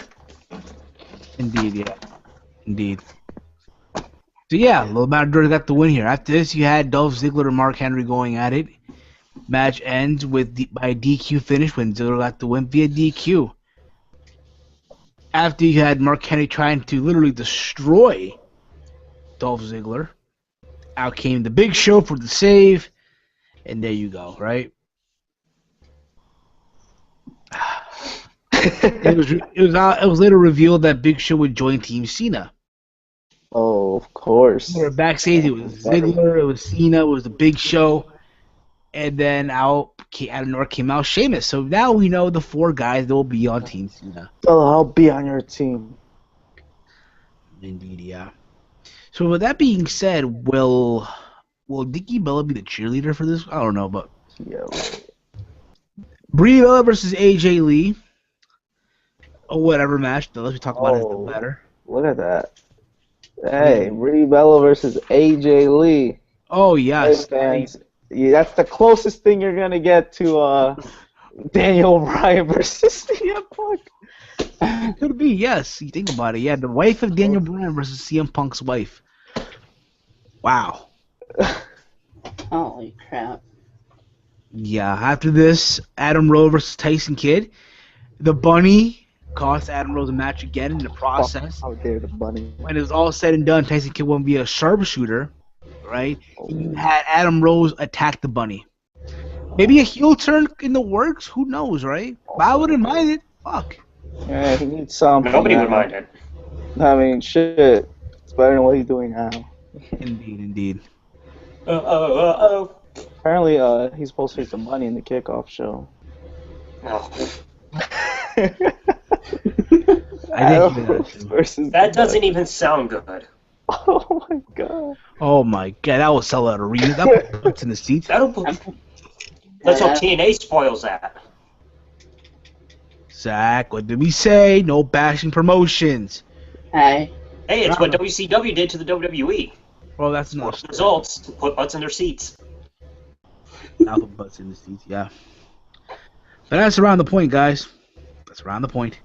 S2: Indeed, yeah. Indeed. So yeah, Lil Matador got the win here. After this, you had Dolph Ziggler and Mark Henry going at it. Match ends by DQ finish when Ziggler got the win via DQ. After you had Mark Henry trying to literally destroy Dolph Ziggler, out came the Big Show for the save, and there you go, right? It was later revealed that Big Show would join Team Cena.
S3: Oh, of course.
S2: Backstage, it was Ziggler, it was Cena, it was the Big Show, and then out of nowhere came out Sheamus. So now we know the 4 guys that will be on Team Cena.
S3: Oh, I'll be on your team.
S2: Indeed, yeah. So with that being said, will Nikki Bella be the cheerleader for this? I don't know, but
S3: Yeah. Right.
S2: Brie Bella versus AJ Lee. Or whatever match. Let's talk about it better.
S3: Look at that. Hey, Brie Bella versus AJ Lee.
S2: Oh yes.
S3: Hey, fans. Yeah, that's the closest thing you're gonna get to Daniel Bryan versus CM Punk.
S2: Could be, yes. You think about it. Yeah, the wife of Daniel Bryan versus CM Punk's wife. Wow.
S1: Holy crap.
S2: Yeah, after this, Adam Rose versus Tyson Kidd. The Bunny cost Adam Rose a match again in the process.
S3: How dare the Bunny?
S2: When it was all said and done, Tyson Kidd won't be a sharpshooter, right? And you had Adam Rose attack the Bunny. Maybe a heel turn in the works? Who knows, right? But I wouldn't mind it. Fuck.
S3: Yeah, he needs something.
S4: Nobody would mind it.
S3: I mean, shit. It's better than what he's doing now.
S2: Indeed, indeed.
S3: Apparently, he's supposed to face the Bunny in the kickoff show.
S4: Oh.
S2: I think
S3: versus
S4: That doesn't even sound good.
S3: Oh my god.
S2: Oh my god, that will sell out arenas. That will put in the seats.
S4: Let's hope TNA spoils that.
S2: Zach, what did we say? No bashing promotions.
S1: Hey.
S4: Hey, it's what WCW did to the WWE.
S2: Well, that's not
S4: Results to put butts in their seats.
S2: Now put butts in the seats, yeah. But that's around the point, guys. That's around the point.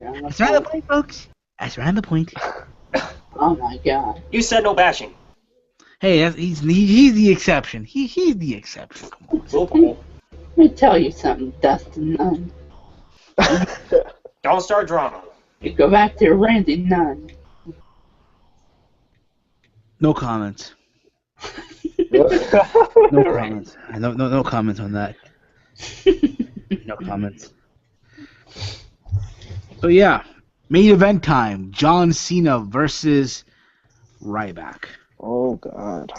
S2: That's around the point, folks. That's around the point.
S1: Oh my god.
S4: You said no bashing.
S2: Hey, he's the exception. He's the exception. Come on.
S4: Liverpool.
S1: Let me tell you something, Dustin Nunn.
S4: Don't start drama.
S1: You go back to Randy Nunn.
S2: No comments. No comments. No comments on that. No comments. So yeah, main event time. John Cena versus Ryback.
S3: Oh god.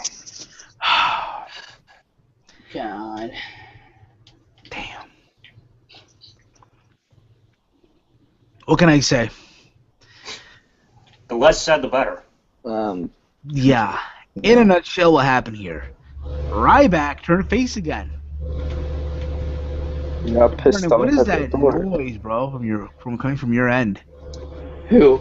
S1: God.
S2: Damn. What can I say?
S4: The less said, the better.
S2: Yeah. In a nutshell, what happened here? Ryback turned face again.
S3: You got pissed off.
S2: What is that noise, bro? From coming from your end?
S1: Who?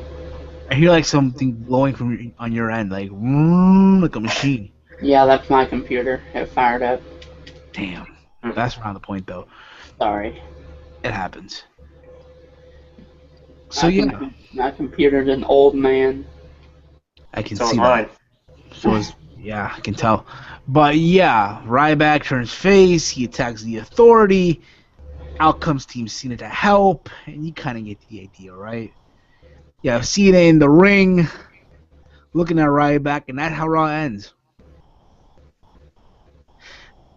S2: I hear like something blowing from on your end, like like a machine.
S1: Yeah, that's my computer. It fired up.
S2: Damn, that's around the point though.
S1: Sorry.
S2: It happens. So yeah,
S1: My computer's an old man.
S2: I can
S4: So
S2: see
S4: is mine.
S2: that. So yeah, I can tell. But yeah, Ryback turns face. He attacks the Authority. Out comes Team Cena to help, and you kind of get the idea, right? Yeah, Cena in the ring, looking at Ryback, and that's how Raw ends.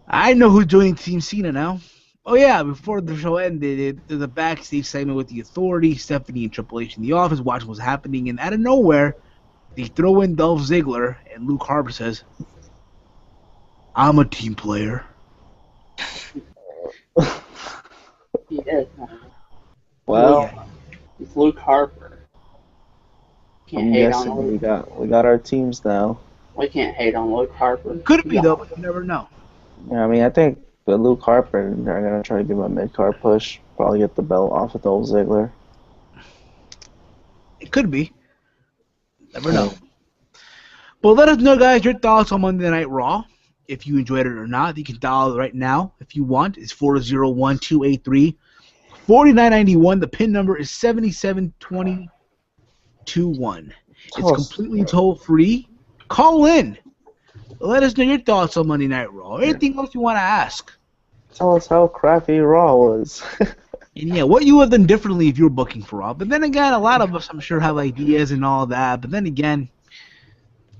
S2: I know who's joining Team Cena now. Oh yeah, before the show ended, there's a backstage segment with the Authority, Stephanie and Triple H in the office watching what's happening, and out of nowhere, they throw in Dolph Ziggler, and Luke Harper says, "I'm a team player."
S1: He is.
S3: Well,
S1: It's Luke Harper. Can't
S3: I'm
S1: hate
S3: guessing
S1: on Luke.
S3: we got our teams now.
S1: We can't hate on Luke Harper.
S2: Could be though, but you never know.
S3: Yeah, I mean, I think with Luke Harper, they're gonna try to give him a mid-card push. Probably get the belt off of Dolph Ziggler.
S2: It could be. Never know. But let us know, guys, your thoughts on Monday Night Raw. If you enjoyed it or not, you can dial right now if you want. It's 401-283-4991. The PIN number is 772021. It's completely toll-free. Call in. Let us know your thoughts on Monday Night Raw. Anything else you want to ask.
S3: Tell us how crappy Raw was.
S2: And yeah, what you would have done differently if you were booking for Raw. But then again, a lot of us, I'm sure, have ideas and all that. But then again,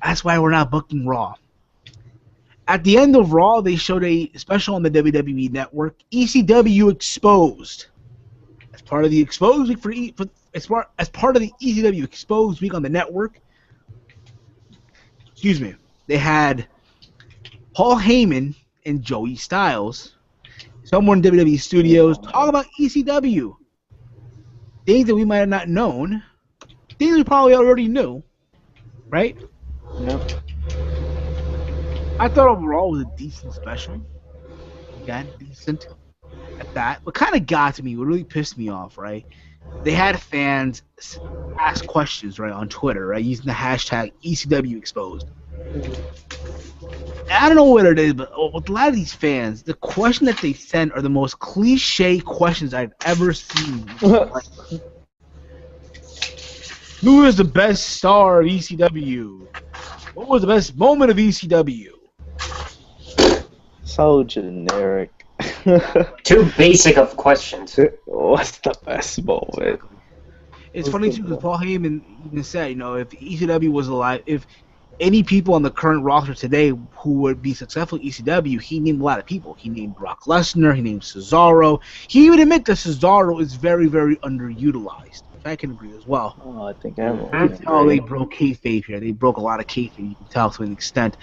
S2: that's why we're not booking Raw. At the end of Raw, they showed a special on the WWE Network, ECW Exposed. As part of the Exposed week as part of the ECW Exposed week on the network, they had Paul Heyman and Joey Styles, somewhere in WWE Studios, talk about ECW. Things that we might have not known, things we probably already knew, right?
S3: Yep.
S2: I thought overall it was a decent special. Again, decent at that. What kind of got to me, what really pissed me off, right? They had fans ask questions, right, on Twitter, right, using the hashtag ECW Exposed. I don't know what it is, but with a lot of these fans, the question that they send are the most cliche questions I've ever seen. Who is the best star of ECW? What was the best moment of ECW?
S3: So generic.
S4: Too basic of questions.
S3: What's the best moment?
S2: It's funny too because Paul Heyman even said, if ECW was alive, if any people on the current roster today who would be successful at ECW, he named a lot of people. He named Brock Lesnar, he named Cesaro. He even admitted that Cesaro is very, very underutilized. I can agree as well.
S3: Oh, I think everyone.
S2: They broke kayfabe here. They broke a lot of kayfabe, you can tell to an extent.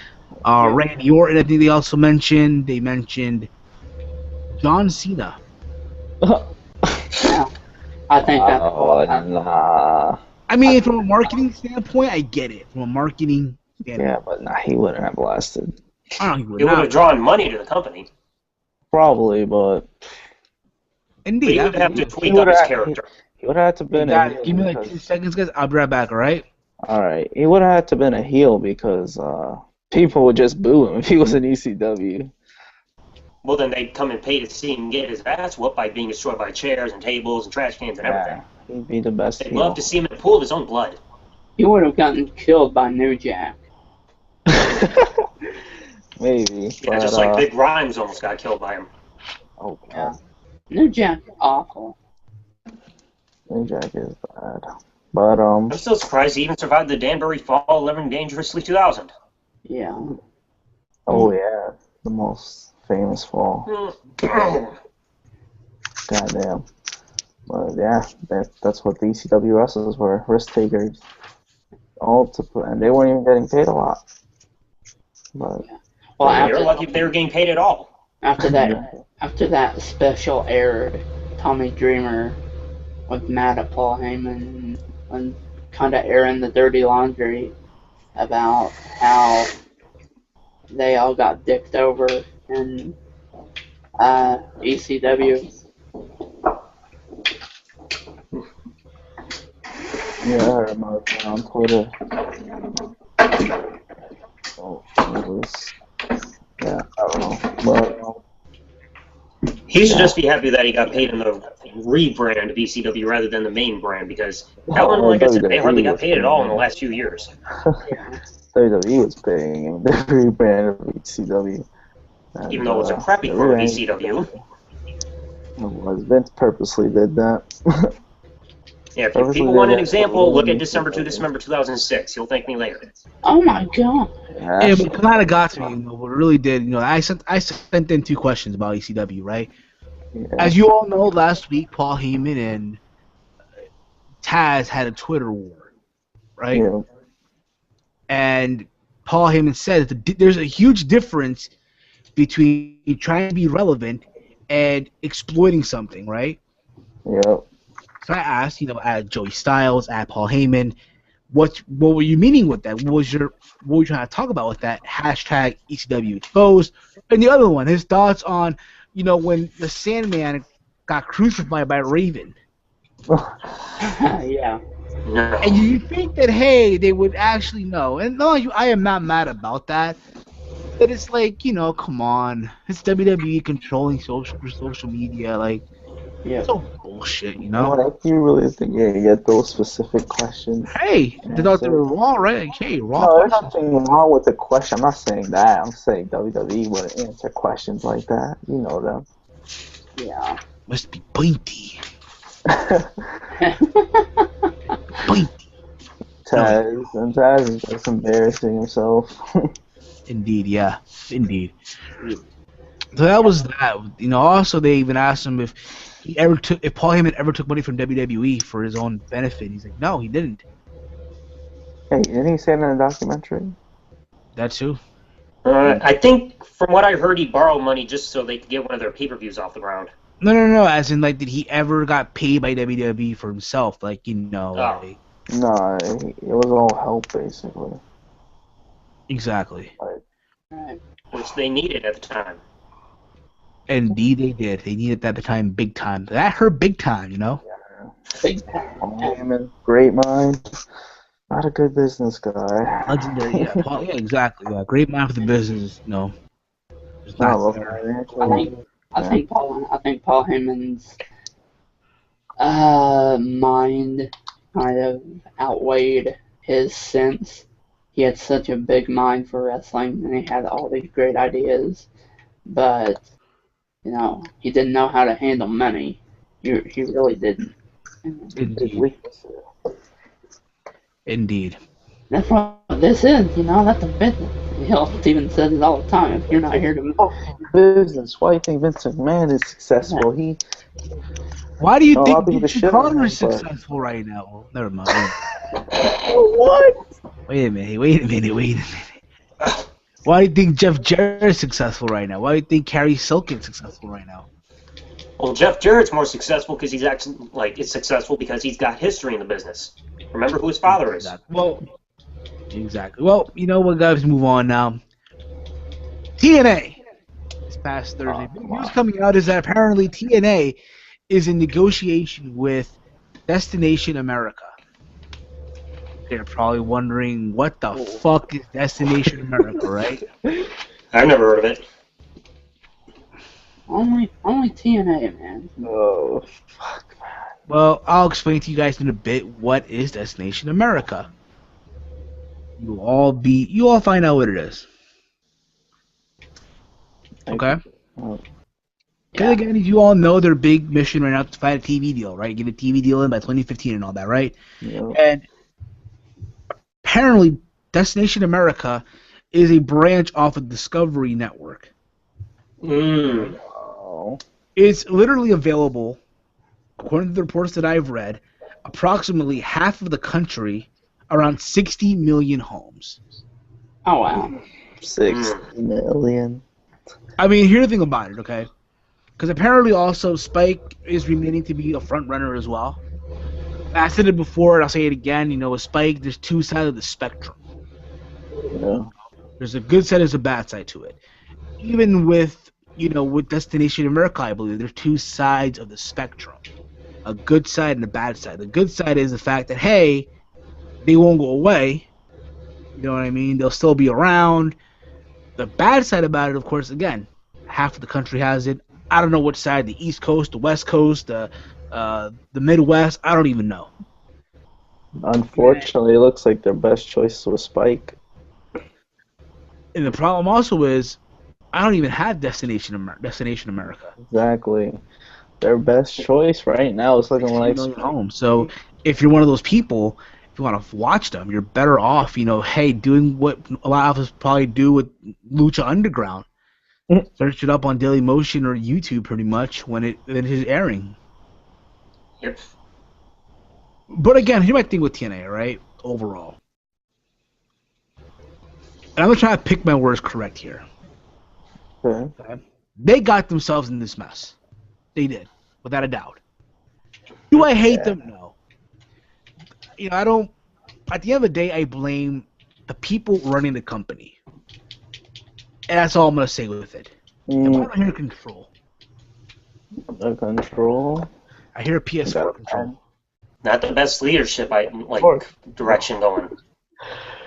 S2: Randy Orton, I think they also mentioned. They mentioned John Cena.
S1: Yeah. I think that's
S3: nah.
S2: I mean, from a marketing standpoint, I get it. From a marketing standpoint.
S3: Yeah, but nah, he wouldn't have lasted.
S2: I don't think
S4: It would have drawn money to the company.
S3: Probably, but
S2: Indeed.
S4: But he would have to tweak up his character.
S3: He would have had to been a heel.
S2: Give me like 2 seconds, guys. I'll be right back, alright?
S3: Alright. He would have had to been a heel because people would just boo him if he was in ECW.
S4: Well, then they'd come and pay to see him get his ass whooped by being destroyed by chairs and tables and trash cans and everything.
S3: He'd be the best
S4: They'd
S3: heel.
S4: love to see him in a pool of his own blood.
S1: he would have gotten killed by New Jack.
S3: Maybe.
S4: Yeah,
S3: but,
S4: just like Big Rhymes almost got killed by him.
S3: Oh, God.
S1: New Jack's awful.
S3: New Jack is bad. But,
S4: I'm still surprised he even survived the Danbury Fall Living Dangerously 2000.
S1: Yeah.
S3: oh, yeah. The most famous fall. Goddamn. But, yeah, that's what the ECW wrestlers were. Risk takers. And they weren't even getting paid a lot. But,
S1: Well,
S4: They
S1: after
S4: were lucky if they were getting paid at all.
S1: after that special aired, Tommy Dreamer was mad at Paul Heyman and kind of airing the dirty laundry about how they all got dicked over in ECW.
S3: Yeah, I heard about that on Twitter. Oh, it was, yeah, I don't know. But,
S4: He should just be happy that he got paid in the rebrand of ECW rather than the main brand, because that one, like I said, they hardly got paid at all in the last few years.
S3: WWE was paying him the rebrand of ECW. And,
S4: Even though it was a crappy form of ECW.
S3: It was. Vince purposely did that.
S4: Yeah, if people want an example, look at December 2006. You'll thank me later.
S1: Oh my god.
S2: Yeah, but it kind of got to me. You know, what it really did. You know, I sent in 2 questions about ECW, right?
S3: Yeah.
S2: As you all know, last week Paul Heyman and Taz had a Twitter war, right?
S3: Yeah.
S2: And Paul Heyman said that there's a huge difference between trying to be relevant and exploiting something, right?
S3: Yeah.
S2: So I asked, you know, at Joey Styles, at Paul Heyman, what were you meaning with that? What were you trying to talk about with that? Hashtag ECW Exposed. And the other one, his thoughts on, you know, when the Sandman got crucified by Raven.
S1: Yeah.
S2: And you think that, hey, they would actually know. And no, I am not mad about that. But it's like, you know, come on. It's WWE controlling social media. Like,
S1: Yeah.
S2: so bullshit, you know?
S3: What, you really think you get those specific questions?
S2: Hey, they thought they were wrong, right? Like, hey, wrong
S3: No, there's
S2: question.
S3: nothing wrong with the question. I'm not saying that. I'm saying WWE would answer questions like that. You know them.
S1: Yeah.
S2: Must be pointy. Pointy.
S3: Taz is just embarrassing himself.
S2: Indeed, yeah. Indeed. So that was that. You know, also they even asked him if Paul Heyman ever took money from WWE for his own benefit. He's like, no, he didn't.
S3: Hey, didn't he say that in the documentary?
S2: That too.
S4: I think, from what I heard, he borrowed money just so they could get one of their pay-per-views off the ground.
S2: No. As in, like, did he ever got paid by WWE for himself? Like, you know. Like,
S3: No, it was all help, basically.
S2: exactly.
S1: Right.
S4: Which they needed at the time.
S2: Indeed, they did. They needed that at the time, big time. That hurt big time, you know.
S1: Big time.
S3: Paul Heyman, great mind, not a good business guy.
S2: Legendary, yeah. Paul, yeah, exactly. Yeah, great mind for the business, you know. It's
S3: No,
S2: not
S3: but
S2: there.
S1: I think Paul Heyman's mind kind of outweighed his sense. He had such a big mind for wrestling, and he had all these great ideas, but you know, he didn't know how to handle money. He really didn't.
S2: Indeed.
S1: That's what this is, you know. That's a business. Steven says it all the time. If you're not here to
S3: Business. Why do you think Vince McMahon is successful?
S2: Why do you
S3: A lot
S2: think
S3: of people
S2: Vince
S3: shit on
S2: Carter
S3: him,
S2: is
S3: but-
S2: successful right now? Well, never mind.
S3: What?
S2: Wait a minute. Why do you think Jeff Jarrett is successful right now? Why do you think Carrie Silkin is successful right now?
S4: Well, Jeff Jarrett's more successful because he's actually, it's successful because he's got history in the business. Remember who his father is.
S2: Exactly. Well, you know what, guys, move on now. TNA. This past Thursday. Big news coming out is that apparently TNA is in negotiation with Destination America. They're probably wondering, what the fuck is Destination America, right?
S4: I've never heard of it.
S1: only TNA, man.
S3: Oh, fuck.
S2: Well, I'll explain to you guys in a bit what is Destination America. You'll all find out what it is. Okay? Because again, as you all know, their big mission right now is to find a TV deal, right? Get a TV deal in by 2015 and all that, right?
S3: Yeah.
S2: And apparently, Destination America is a branch off of Discovery Network.
S3: Oh.
S2: It's literally available, according to the reports that I've read, approximately half of the country, around 60 million homes.
S1: Oh wow.
S3: 6 million.
S2: I mean, here's the thing about it, okay? Because apparently also Spike is remaining to be a front runner as well. I said it before, and I'll say it again. You know, with Spike, there's 2 sides of the spectrum.
S3: Yeah.
S2: There's a good side, there's a bad side to it. Even with, you know, with Destination America, I believe there's 2 sides of the spectrum. A good side and a bad side. The good side is the fact that, hey, they won't go away. You know what I mean? They'll still be around. The bad side about it, of course, again, half of the country has it. I don't know which side, the East Coast, the West Coast, the Midwest. I don't even know.
S3: Unfortunately, it looks like their best choice was Spike.
S2: And the problem also is, I don't even have Destination America.
S3: Exactly. Their best choice right now is looking like
S2: Million homes. So if you're one of those people, if you want to watch them, you're better off, hey, doing what a lot of us probably do with Lucha Underground. Search it up on Dailymotion or YouTube pretty much when it is airing.
S4: Yep.
S2: But again, here's my thing with TNA, right? Overall. And I'm going to try to pick my words correct here.
S3: Okay.
S2: They got themselves in this mess. They did, without a doubt. Do I hate them? No. I don't. At the end of the day, I blame the people running the company. And that's all I'm going to say with it. If I don't hear control.
S3: The control?
S2: I hear PS4 control.
S4: Not the best leadership, direction going.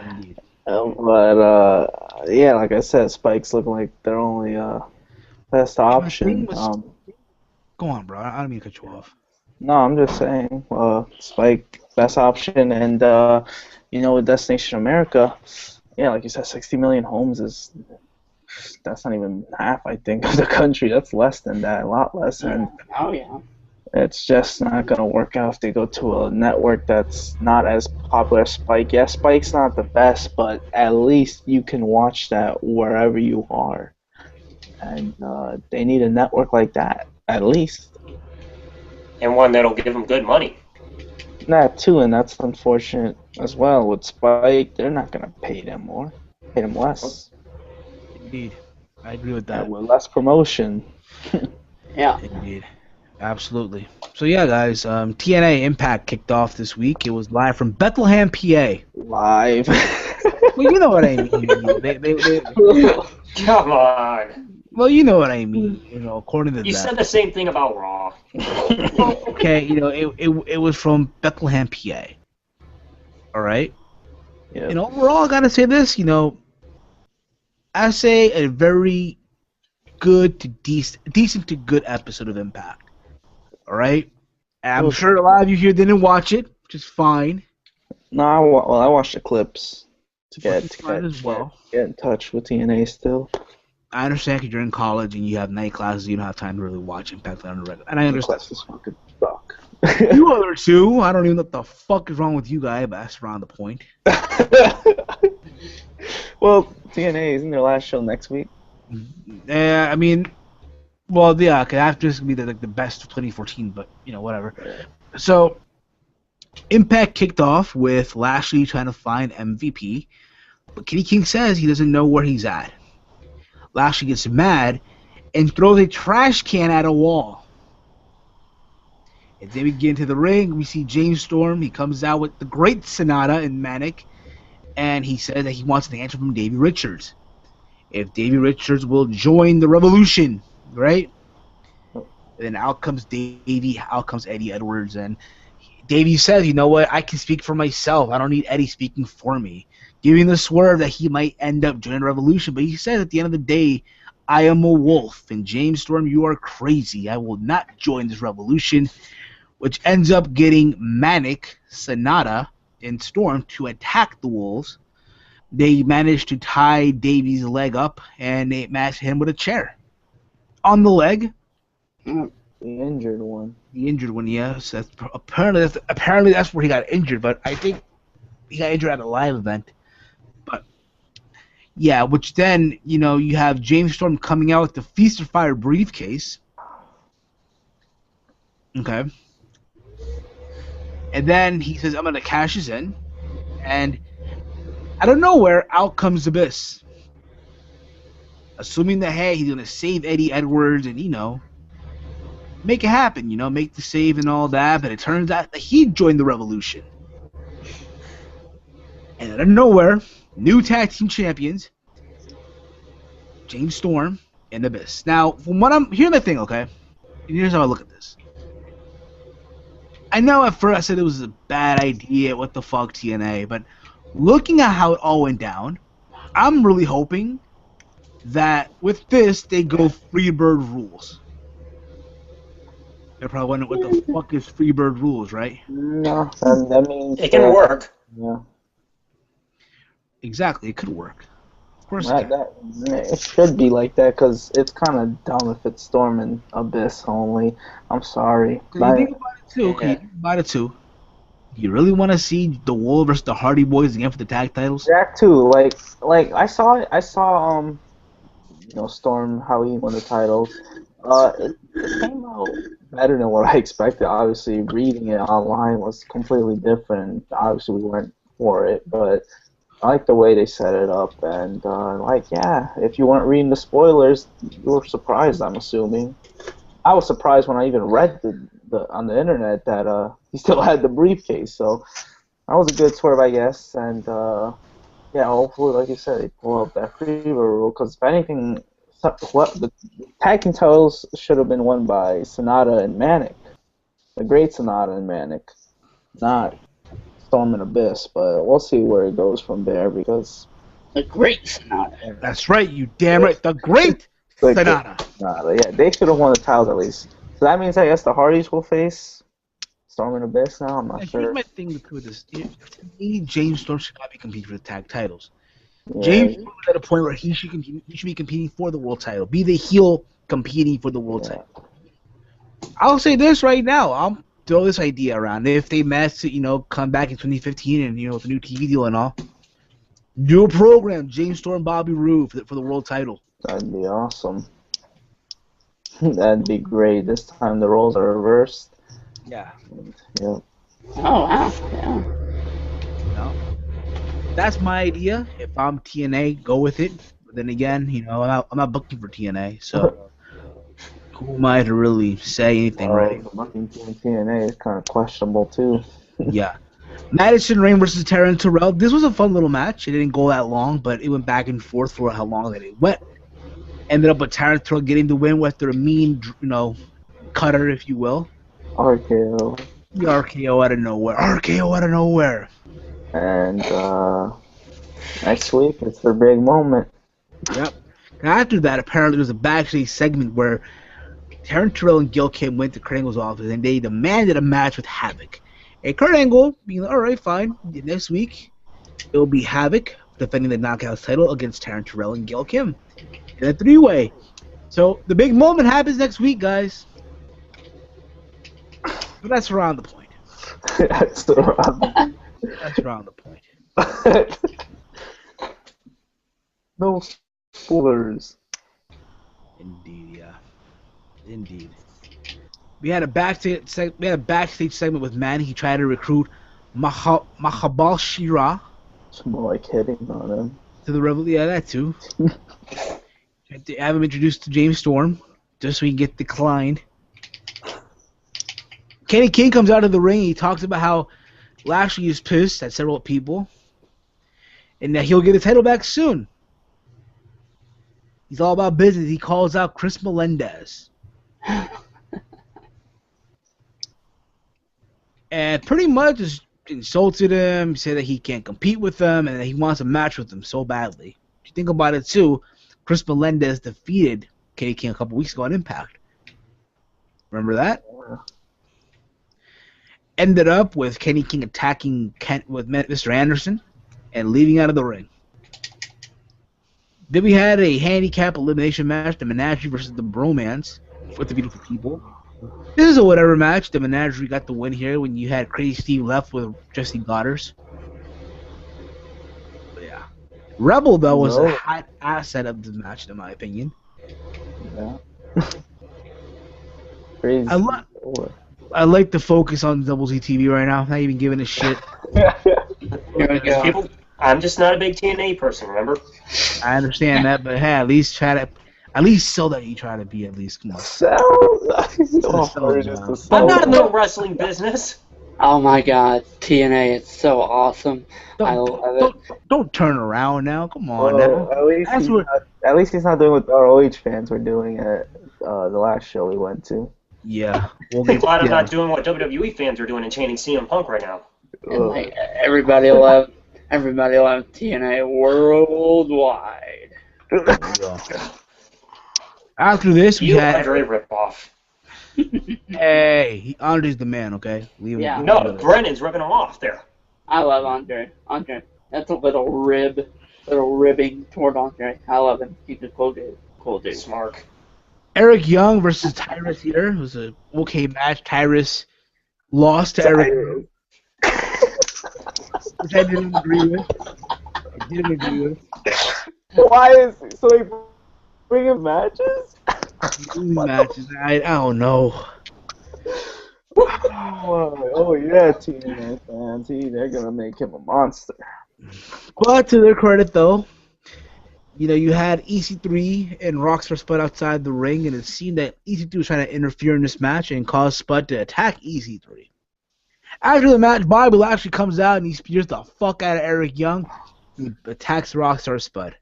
S2: Indeed.
S3: But yeah, like I said, Spike's looking like their only best option.
S2: Go on, bro. I don't mean to cut you off.
S3: No, I'm just saying, Spike, best option, and with Destination America, yeah, like you said, 60 million homes that's not even half, I think, of the country. That's less than that, a lot less, and it's just not gonna work out if they go to a network that's not as popular as Spike. Yeah, Spike's not the best, but at least you can watch that wherever you are, and they need a network like that, at least.
S4: And one that'll give them good money.
S3: That too, and that's unfortunate as well. With Spike, they're not going to pay them more. Pay them less.
S2: Indeed. I agree with that.
S3: With less promotion.
S1: Yeah.
S2: Indeed. Absolutely. So yeah, guys, TNA Impact kicked off this week. It was live from Bethlehem, PA.
S3: Live.
S2: Well, you know what I mean.
S4: Come on.
S2: Well, you know what I mean. According to
S4: You said the same thing about Raw.
S2: Okay, it was from Bethlehem, PA. All right.
S3: Yeah.
S2: And overall, I gotta say this. I say a very good to decent to good episode of Impact. All right. And I'm sure a lot of you here didn't watch it, which is fine.
S3: No, I watched the clips to get in touch with TNA still.
S2: I understand because you're in college and you have night classes, you don't have time to really watch Impact on the regular. And I understand.
S3: Classes fucking suck.
S2: You other two, I don't even know what the fuck is wrong with you guys, but that's around the point.
S3: Well, TNA isn't their last show next week?
S2: Yeah, I mean, well, yeah, okay, after this will be the best of 2014, but whatever. So, Impact kicked off with Lashley trying to find MVP, but Kenny King says he doesn't know where he's at. Lashley gets mad and throws a trash can at a wall. And then we get into the ring. We see James Storm. He comes out with the great Sonata and Manic, and he says that he wants an answer from Davey Richards. If Davey Richards will join the Revolution, right? And then out comes Davey, out comes Eddie Edwards, and Davey says, you know what, I can speak for myself. I don't need Eddie speaking for me. Giving the swerve that he might end up joining Revolution, but he says at the end of the day, I am a wolf, and James Storm, you are crazy. I will not join this Revolution, which ends up getting Manic, Sonata, and Storm to attack the Wolves. They manage to tie Davey's leg up, and they match him with a chair. On the leg.
S3: The injured one.
S2: The injured one, yes. Apparently that's where he got injured, but I think he got injured at a live event. But, yeah, which then, you have James Storm coming out with the Feast or Fire briefcase. Okay. And then he says, I'm going to cash this in. And out of nowhere, out comes Abyss. Assuming that, hey, he's going to save Eddie Edwards and, make it happen, make the save and all that. But it turns out that he joined the Revolution. And out of nowhere, new tag team champions, James Storm and Abyss. Now, from what here's the thing, okay? Here's how I look at this. I know at first I said it was a bad idea, what the fuck, TNA, but looking at how it all went down, I'm really hoping that with this, they go Freebird rules. They're probably wondering what the fuck is Freebird rules, right?
S3: No, that means
S4: It can work.
S3: Yeah.
S2: Exactly, it could work. Of course it can.
S3: It should be like that because it's kind of dumb if it's Storm and Abyss only. I'm sorry.
S2: You think about it too. Okay, you think about it too. You really want to see the Wolves versus the Hardy Boys again for the tag titles?
S3: That too. Like I saw Storm how he won the titles. It came out better than what I expected. Obviously, reading it online was completely different. Obviously, we weren't for it, but I like the way they set it up. And if you weren't reading the spoilers, you were surprised. I'm assuming. I was surprised when I even read the on the internet that he still had the briefcase. So that was a good swerve, I guess. And hopefully, like you said, they pull up that Freebird rule. Because if anything, the tag team titles should have been won by Sonata and Manic, the great Sonata and Manic, not Storm and Abyss. But we'll see where it goes from there because
S1: the great Sonata.
S2: That's right, you damn right, the great Sonata.
S3: Yeah, they should have won the titles at least. So that means I guess the Hardys will face Storm and Abyss now. I'm not sure.
S2: Here's my thing with this: to me, James Storm should not be competing for the tag titles.
S3: Yeah.
S2: James Storm is at a point where he should be competing for the world title. Be the heel competing for the world title. I'll say this right now. I'll throw this idea around. If they manage to, come back in 2015 and with the new TV deal and all, do a program, James Storm, Bobby Roode for the world title.
S3: That'd be awesome. That'd be great. This time the roles are reversed.
S2: Yeah.
S3: Yeah.
S1: Oh wow. Yeah.
S2: That's my idea. If I'm TNA, go with it. But then again, I'm not booking for TNA, so who am I to really say anything, right?
S3: Booking TNA is kind of questionable too.
S2: Yeah. Madison Rain versus Taryn Terrell. This was a fun little match. It didn't go that long, but it went back and forth for how long that it went. Ended up with Taryn Terrell getting the win with their mean, cutter, if you will.
S3: RKO.
S2: The RKO out of nowhere. RKO out of nowhere.
S3: And next week it's their big moment.
S2: Yep. Now after that, apparently there was a backstage segment where Taryn Terrell and Gil Kim went to Kurt Angle's office and they demanded a match with Havoc. And Kurt Angle being like, all right, fine. Next week it will be Havoc defending the Knockouts title against Taryn Terrell and Gil Kim in a three-way. So the big moment happens next week, guys. But that's around the point.
S3: That's around
S2: the point.
S3: No spoilers.
S2: Indeed, yeah. Indeed. We had a backstage segment with Manny. He tried to recruit Mahabal Shira.
S3: It's more like hitting on him.
S2: To the Revel. Yeah, that too. Had to have him introduced to James Storm, just so he can get declined. Kenny King comes out of the ring. He talks about how Lashley is pissed at several people, and that he'll get the title back soon. He's all about business. He calls out Chris Melendez. And pretty much just insulted him, said that he can't compete with them, and that he wants a match with them so badly. If you think about it too, Chris Melendez defeated Kenny King a couple weeks ago on Impact. Remember that? Ended up with Kenny King attacking Mr. Anderson and leaving out of the ring. Then we had a handicap elimination match, the Menagerie versus the Bromance with the Beautiful People. This is a whatever match. The Menagerie got the win here when you had Crazy Steve left with Jesse Goddard. But yeah. Rebel, though, was a hot asset of the match, in my opinion.
S3: Yeah. Crazy.
S2: I like the focus on Double Z TV right now. Not even giving a shit.
S1: Here we go.
S4: I'm just not a big TNA person, remember?
S2: I understand that, but hey, at least sell that you try to be at least. Come on.
S4: I'm not in the wrestling business.
S1: Oh my god, TNA, it's so awesome. I love it.
S2: Don't turn around now. Come on now.
S3: At least he's not doing what the ROH fans were doing at the last show we went to.
S2: Yeah. We'll
S4: I'm glad I'm
S2: yeah.
S4: not doing what WWE fans are doing and chanting CM Punk right now.
S1: And like everybody loved TNA worldwide.
S2: After this, we
S4: You
S2: had.
S4: Andre ripoff.
S2: Hey, Andre's the man, okay? Leave
S1: Yeah.
S2: him.
S4: No, Brennan's ripping him off there.
S1: I love Andre. Andre, that's a little ribbing toward Andre. I love him. He's a cool dude. Cool dude.
S4: Smart.
S2: Eric Young versus Tyrus here. It was a okay match. Tyrus lost to Eric Young, which I didn't agree with.
S3: Why is so they bring him matches?
S2: Matches. I don't know.
S3: Oh yeah, TNA fans. They're gonna make him a monster.
S2: But to their credit, though, you had EC3 and Rockstar Spud outside the ring, and it seemed that EC3 was trying to interfere in this match and cause Spud to attack EC3. After the match, Bobby Lashley comes out and he spears the fuck out of Eric Young. He attacks Rockstar Spud.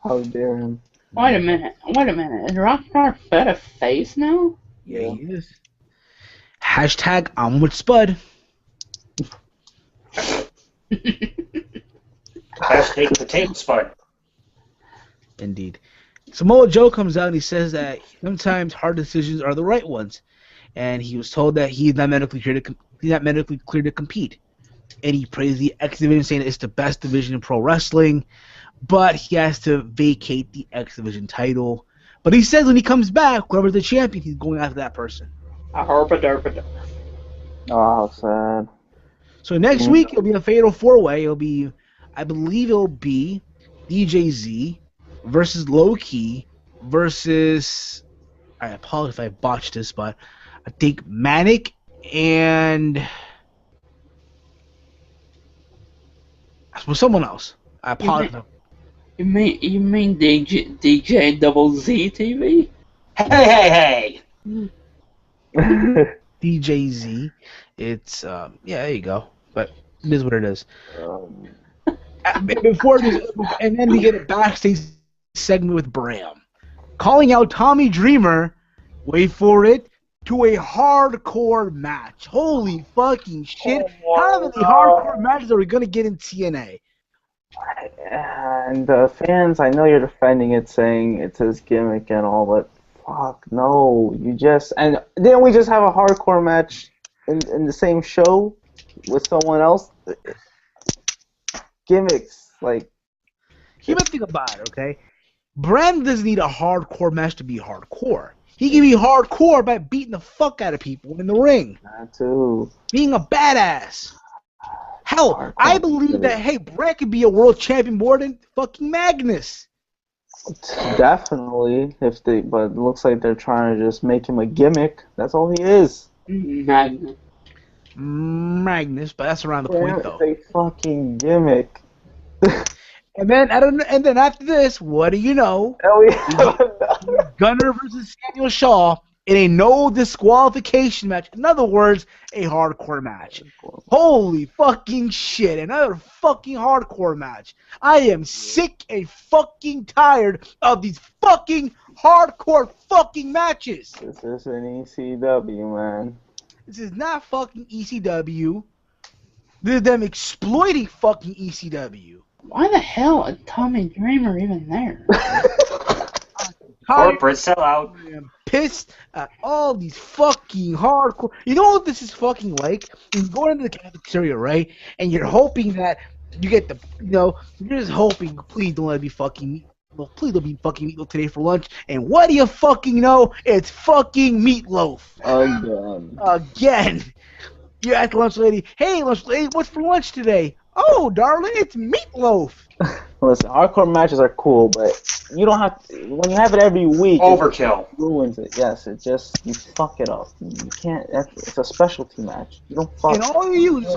S3: How dare him?
S1: Wait a minute. Is Rockstar Spud a face now?
S2: Yeah, he is. Hashtag I'm with Spud.
S4: Hashtag potato spud.
S2: Indeed. Samoa Joe comes out and he says that sometimes hard decisions are the right ones, and he was told that he's not medically cleared to compete. And he praised the X Division, saying it's the best division in pro wrestling, but he has to vacate the X Division title. But he says when he comes back, whoever's the champion, he's going after that person.
S3: Oh, how sad.
S2: So next week it'll be a fatal four-way. I believe it'll be DJZ versus Low Key versus. I apologize if I botched this, but I think Manic and someone else. I apologize.
S1: You mean DJ Double Z TV?
S4: Hey!
S2: DJZ. It's there you go. But it is what it is. Before this, and then we get a backstage segment with Bram, calling out Tommy Dreamer. Wait for it. To a hardcore match. Holy fucking shit! How many hardcore matches are we gonna get in TNA?
S3: And fans, I know you're defending it, saying it's his gimmick and all, but fuck no, and didn't we just have a hardcore match in the same show with someone else? Gimmicks, like.
S2: You might think about it, okay? Bram doesn't need a hardcore match to be hardcore. He can be hardcore by beating the fuck out of people in the ring.
S3: That too.
S2: Being a badass. Hell, I believe that, hey, Bram could be a world champion more than fucking Magnus.
S3: Definitely, but it looks like they're trying to just make him a gimmick. That's all he is.
S2: Magnus, but that's around the point, though.
S3: It's a fucking gimmick.
S2: And then after this, what do you know? Gunner versus Samuel Shaw in a no disqualification match. In other words, a hardcore match. Holy fucking shit! Another fucking hardcore match. I am sick and fucking tired of these fucking hardcore fucking matches.
S3: This is an ECW, man.
S2: This is not fucking ECW. This is them exploiting fucking ECW.
S1: Why the hell is Tommy Dreamer even there?
S4: Corporate sellout.
S2: I am pissed at all these fucking hardcore. You know what this is fucking like? You go into the cafeteria, right? And you're hoping that you get the, you're just hoping, please don't let it be fucking meatloaf. Please don't be fucking meatloaf today for lunch. And what do you fucking know? It's fucking meatloaf. Again. You ask the lunch lady, hey, lunch lady, what's for lunch today? Oh, darling, it's meatloaf.
S3: Listen, hardcore matches are cool, but you don't have to, when you have it every week.
S4: Overkill.
S3: It ruins it. Yes, you fuck it up. You can't. It's a specialty match. You don't fuck.
S2: And all you use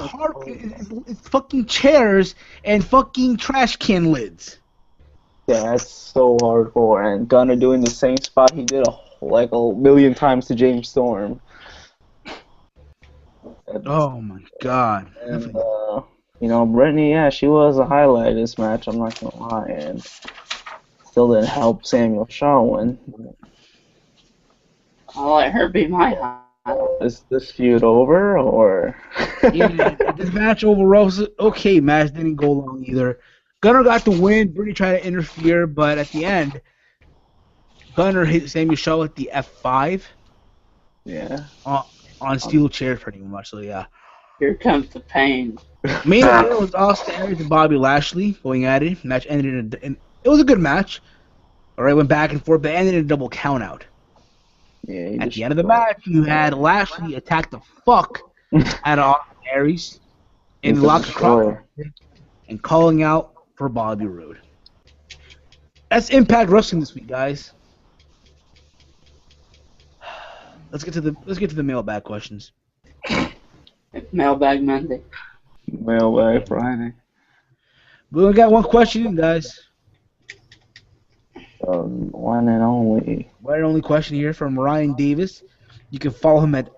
S2: is fucking chairs and fucking trash can lids.
S3: Yeah, that's so hardcore. And Gunner doing the same spot he did like a million times to James Storm.
S2: Oh my god.
S3: And, Brittany, yeah, she was a highlight of this match, I'm not gonna lie, and still didn't help Samuel Shaw win.
S1: I'll let her be my highlight.
S3: Is this feud over, or?
S2: Yeah, this match overall was okay. Match didn't go long either. Gunner got the win. Brittany tried to interfere, but at the end, Gunner hit Samuel Shaw with the F5
S3: Yeah.
S2: on steel chair pretty much. So yeah.
S1: Here comes the pain.
S2: Main event was Austin Aries and Bobby Lashley going at it. Match ended in it was a good match. All right, went back and forth, but ended in a double count out.
S3: Yeah.
S2: At the end of the match, you had Lashley attack the fuck out of Austin Aries and lock across and calling out for Bobby Roode. That's Impact Wrestling this week, guys. Let's get to the mailbag questions.
S1: Mailbag Monday.
S3: Mailbag Friday.
S2: We only got one question in, guys.
S3: One and only.
S2: One and only question here from Ryan Davis. You can follow him at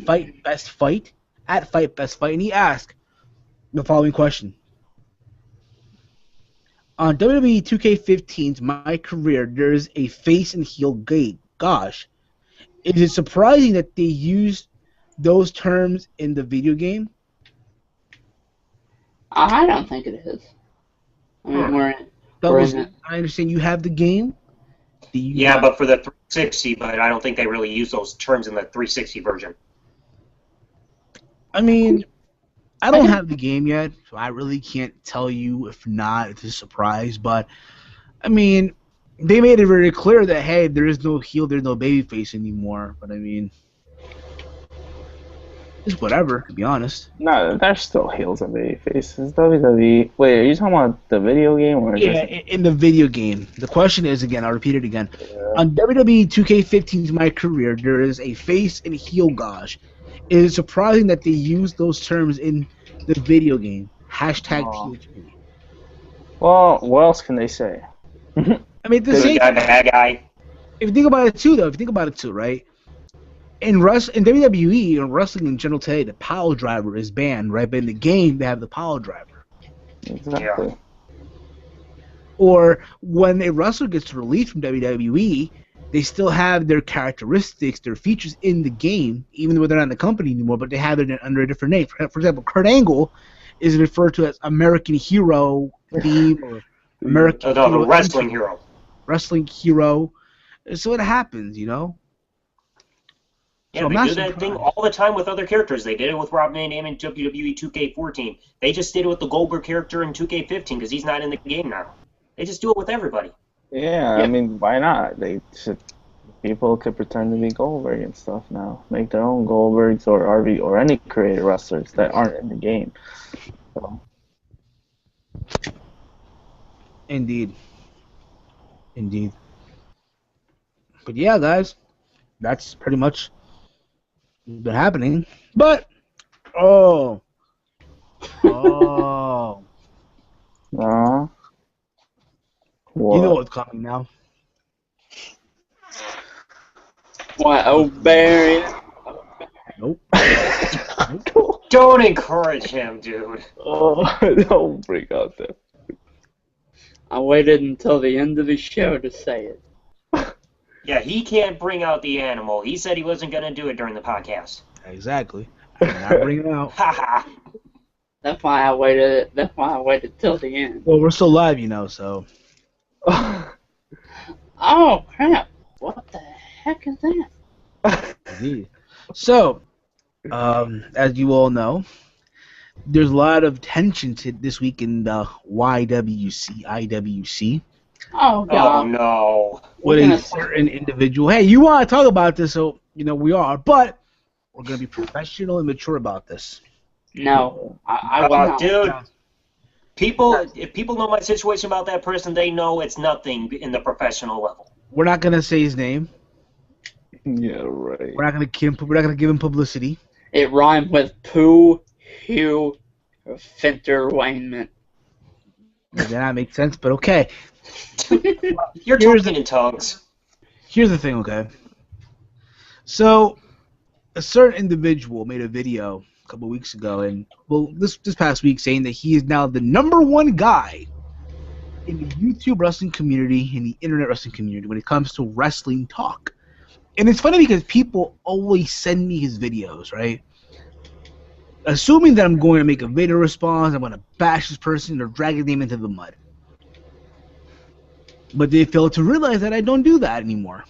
S2: Fight Best Fight at Fight Best Fight, and he asked the following question: on WWE 2K15's My Career, there's a face and heel gate. Gosh, is it surprising that they used those terms in the video game?
S1: I don't think it is. I mean, we're in it.
S2: I understand you have the game.
S4: Yeah, but for the 360, but I don't think they really use those terms in the 360 version.
S2: I mean, I don't have the game yet, so I really can't tell you. If not, it's a surprise. But, I mean, they made it very clear that, hey, there is no heel, there's no babyface anymore. But, I mean, it's whatever, to be honest.
S3: No, there's still heels and baby faces. WWE. Wait, are you talking about the video game or?
S2: Yeah, in the video game. The question is, again, I'll repeat it again. On WWE 2K15's My Career, there is a face and heel gosh. It is surprising that they use those terms in the video game. Hashtag PHP.
S3: Well, what else can they say?
S2: I mean, the
S4: Good
S2: same.
S4: guy, bad guy.
S2: If you think about it too, right? In WWE and wrestling in general today, the pile driver is banned, right? But in the game, they have the pile driver.
S3: Exactly.
S4: Yeah.
S2: Or when a wrestler gets released from WWE, they still have their characteristics, their features in the game, even though they're not in the company anymore, but they have it under a different name. For example, Kurt Angle is referred to as American Hero theme or American
S4: No, the wrestling hero.
S2: Wrestling hero. So it happens, you know?
S4: Yeah,
S2: So
S4: they do that thing all the time with other characters. They did it with Rob Van Dam in WWE 2K14. They just did it with the Goldberg character in 2K15 because he's not in the game now. They just do it with everybody.
S3: Yeah, I mean, why not? People could pretend to be Goldberg and stuff now. Make their own Goldbergs or RV or any created wrestlers that aren't in the game. So.
S2: Indeed. But yeah, guys, that's pretty much been happening. But you know what's coming now.
S1: What? Oh, Barry.
S2: Nope.
S4: Don't encourage him, dude.
S3: Oh, don't bring out that.
S1: I waited until the end of the show to say it.
S4: Yeah, he can't bring out the animal. He said he wasn't going to do it during the podcast.
S2: Exactly. I'm not bringing it out.
S4: Haha.
S1: That's why I waited. That's why I waited till the end.
S2: Well, we're still live, you know, so.
S1: Oh crap! What the heck is that?
S2: Indeed. So, as you all know, there's a lot of tension this week in the IWC.
S1: Oh god!
S4: Oh no!
S2: With a certain individual. Hey, you want to talk about this, so we are, but we're gonna be professional and mature about this.
S1: No, I will not.
S4: Dude, if people know my situation about that person, they know it's nothing in the professional level.
S2: We're not gonna say his name.
S3: Yeah, right.
S2: We're not gonna give him publicity.
S1: It rhymed with poo, hue, Finterwainment.
S2: Does that not make sense? But okay.
S4: You're talking in tongues.
S2: Here's the thing, okay? So, a certain individual made a video a couple weeks ago, and this past week, saying that he is now the #1 guy in the YouTube wrestling community, in the internet wrestling community, when it comes to wrestling talk. And it's funny because people always send me his videos, right? Assuming that I'm going to make a video response, I'm going to bash this person or drag his name into the mud. But they fail to realize that I don't do that anymore.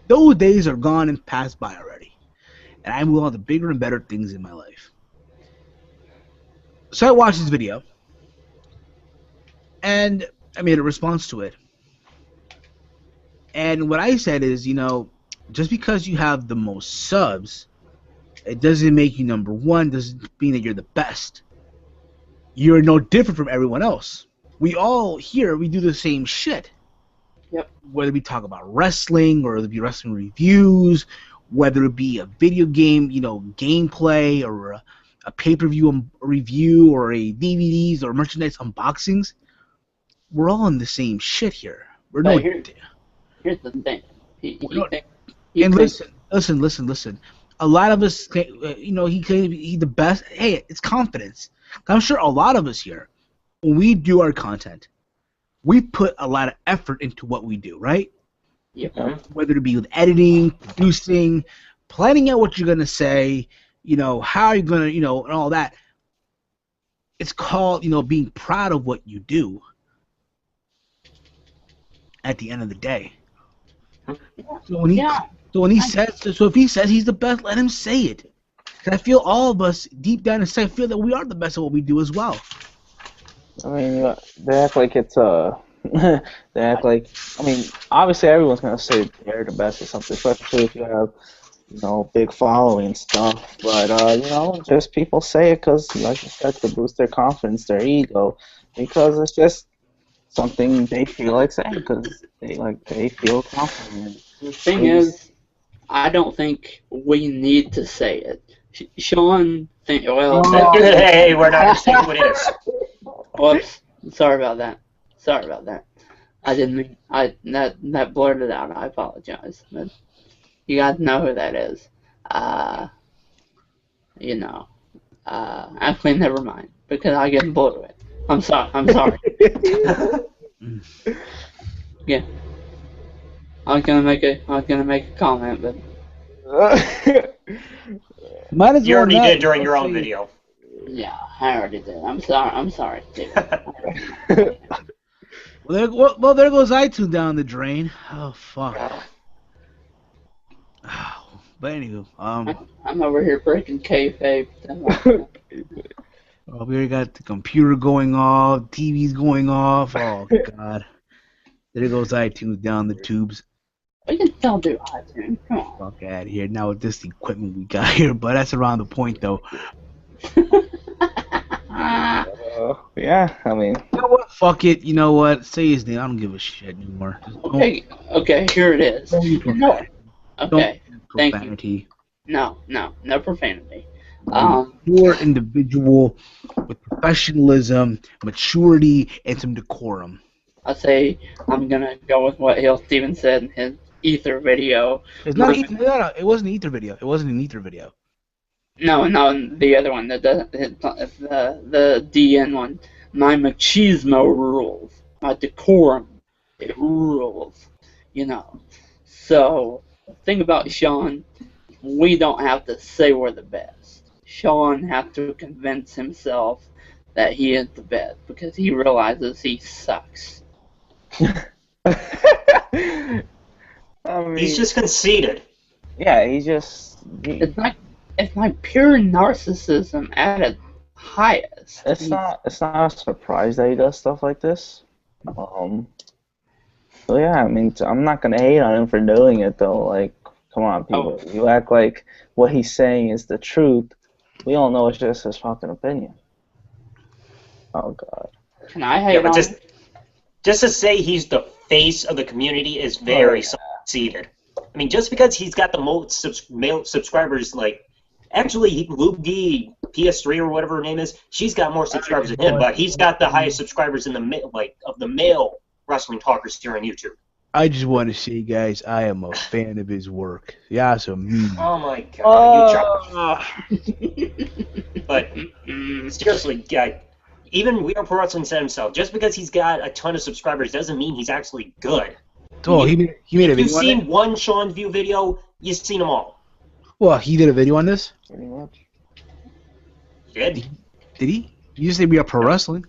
S2: Those days are gone and passed by already. And I move on to bigger and better things in my life. So I watched this video. And I made a response to it. And what I said is, just because you have the most subs, it doesn't make you number one, doesn't mean that you're the best. You're no different from everyone else. We all here, we do the same shit.
S1: Yep.
S2: Whether we talk about wrestling, or whether it be wrestling reviews, whether it be a video game, gameplay, or a pay-per-view review, or a DVDs or merchandise unboxings, we're all in the same shit here. We're
S1: But
S2: no.
S1: here's the thing.
S2: Listen. A lot of us, he claims he's the best. Hey, it's confidence. I'm sure a lot of us here, when we do our content, we put a lot of effort into what we do, right?
S1: Yep.
S2: Whether it be with editing, producing, planning out what you're gonna say, how you're gonna, and all that. It's called, being proud of what you do. At the end of the day. So when if he says he's the best, let him say it. 'Cause I feel all of us deep down inside feel that we are the best at what we do as well.
S3: I mean, they act like it's they act like, obviously everyone's gonna say they're the best or something, especially if you have, big following and stuff. But just people say it because, like you said, to boost their confidence, their ego, because it's just something they feel like saying because they feel confident.
S1: The thing is, I don't think we need to say it. Sean, hey, we're
S4: not going to say who it is.
S1: Whoops. Sorry about that. I didn't mean, that blurted out. I apologize. But you guys know who that is. Actually, never mind, because I get blew it. I'm sorry. Yeah. I was gonna make a comment, but
S2: Might as
S4: You
S2: well
S4: already
S2: not.
S4: did during your own video.
S1: yeah, I already did. I'm sorry, David.
S2: Well, there goes iTunes down the drain. Oh fuck. But anywho,
S1: I'm over here breaking kayfabe.
S2: we already got the computer going off, TV's going off. Oh god. There goes iTunes down the tubes.
S1: We can still do iTunes. Come on.
S2: Fuck out of here. Now with this equipment we got here, but that's around the point though.
S3: Yeah, I mean.
S2: You know what? Fuck it. You know what? Say his name. I don't give a shit anymore.
S1: Okay, here it is. No. Okay, thank you.
S2: Profanity.
S1: No profanity.
S2: You're an individual with professionalism, maturity, and some decorum.
S1: I say I'm gonna go with what Hill Stevens said in his Ether video.
S2: It's not. No, it wasn't an Ether video. It wasn't an Ether video.
S1: No, the other one, the DN one. My machismo rules. My decorum, it rules. So, the thing about Sean, we don't have to say we're the best. Sean has to convince himself that he is the best because he realizes he sucks.
S4: He's just conceited.
S3: Yeah, he's just.
S1: It's like pure narcissism at its highest.
S3: It's not a surprise that he does stuff like this. So yeah, I mean, I'm not gonna hate on him for doing it though. Like, come on, people, you act like what he's saying is the truth. We all know it's just his fucking opinion. Oh god.
S1: Can I hate on him?
S4: Just to say he's the face of the community is very conceited. I mean, just because he's got the most male subscribers, actually, Luigi PS3 or whatever her name is, she's got more subscribers than him, but he's got the highest subscribers in the of the male wrestling talkers here on YouTube.
S2: I just want to say, guys, I am a fan of his work. Yeah, so mean.
S4: Oh my god, But seriously, guy, even We Are Pro Wrestling said himself, just because he's got a ton of subscribers doesn't mean he's actually good.
S2: Oh, he made a
S4: If
S2: video
S4: you've
S2: on
S4: seen
S2: it?
S4: one Sean View video, you've seen them all.
S2: Well, he did a video on this?
S3: Pretty much.
S4: He did?
S2: Did he? You just say we are pro wrestling.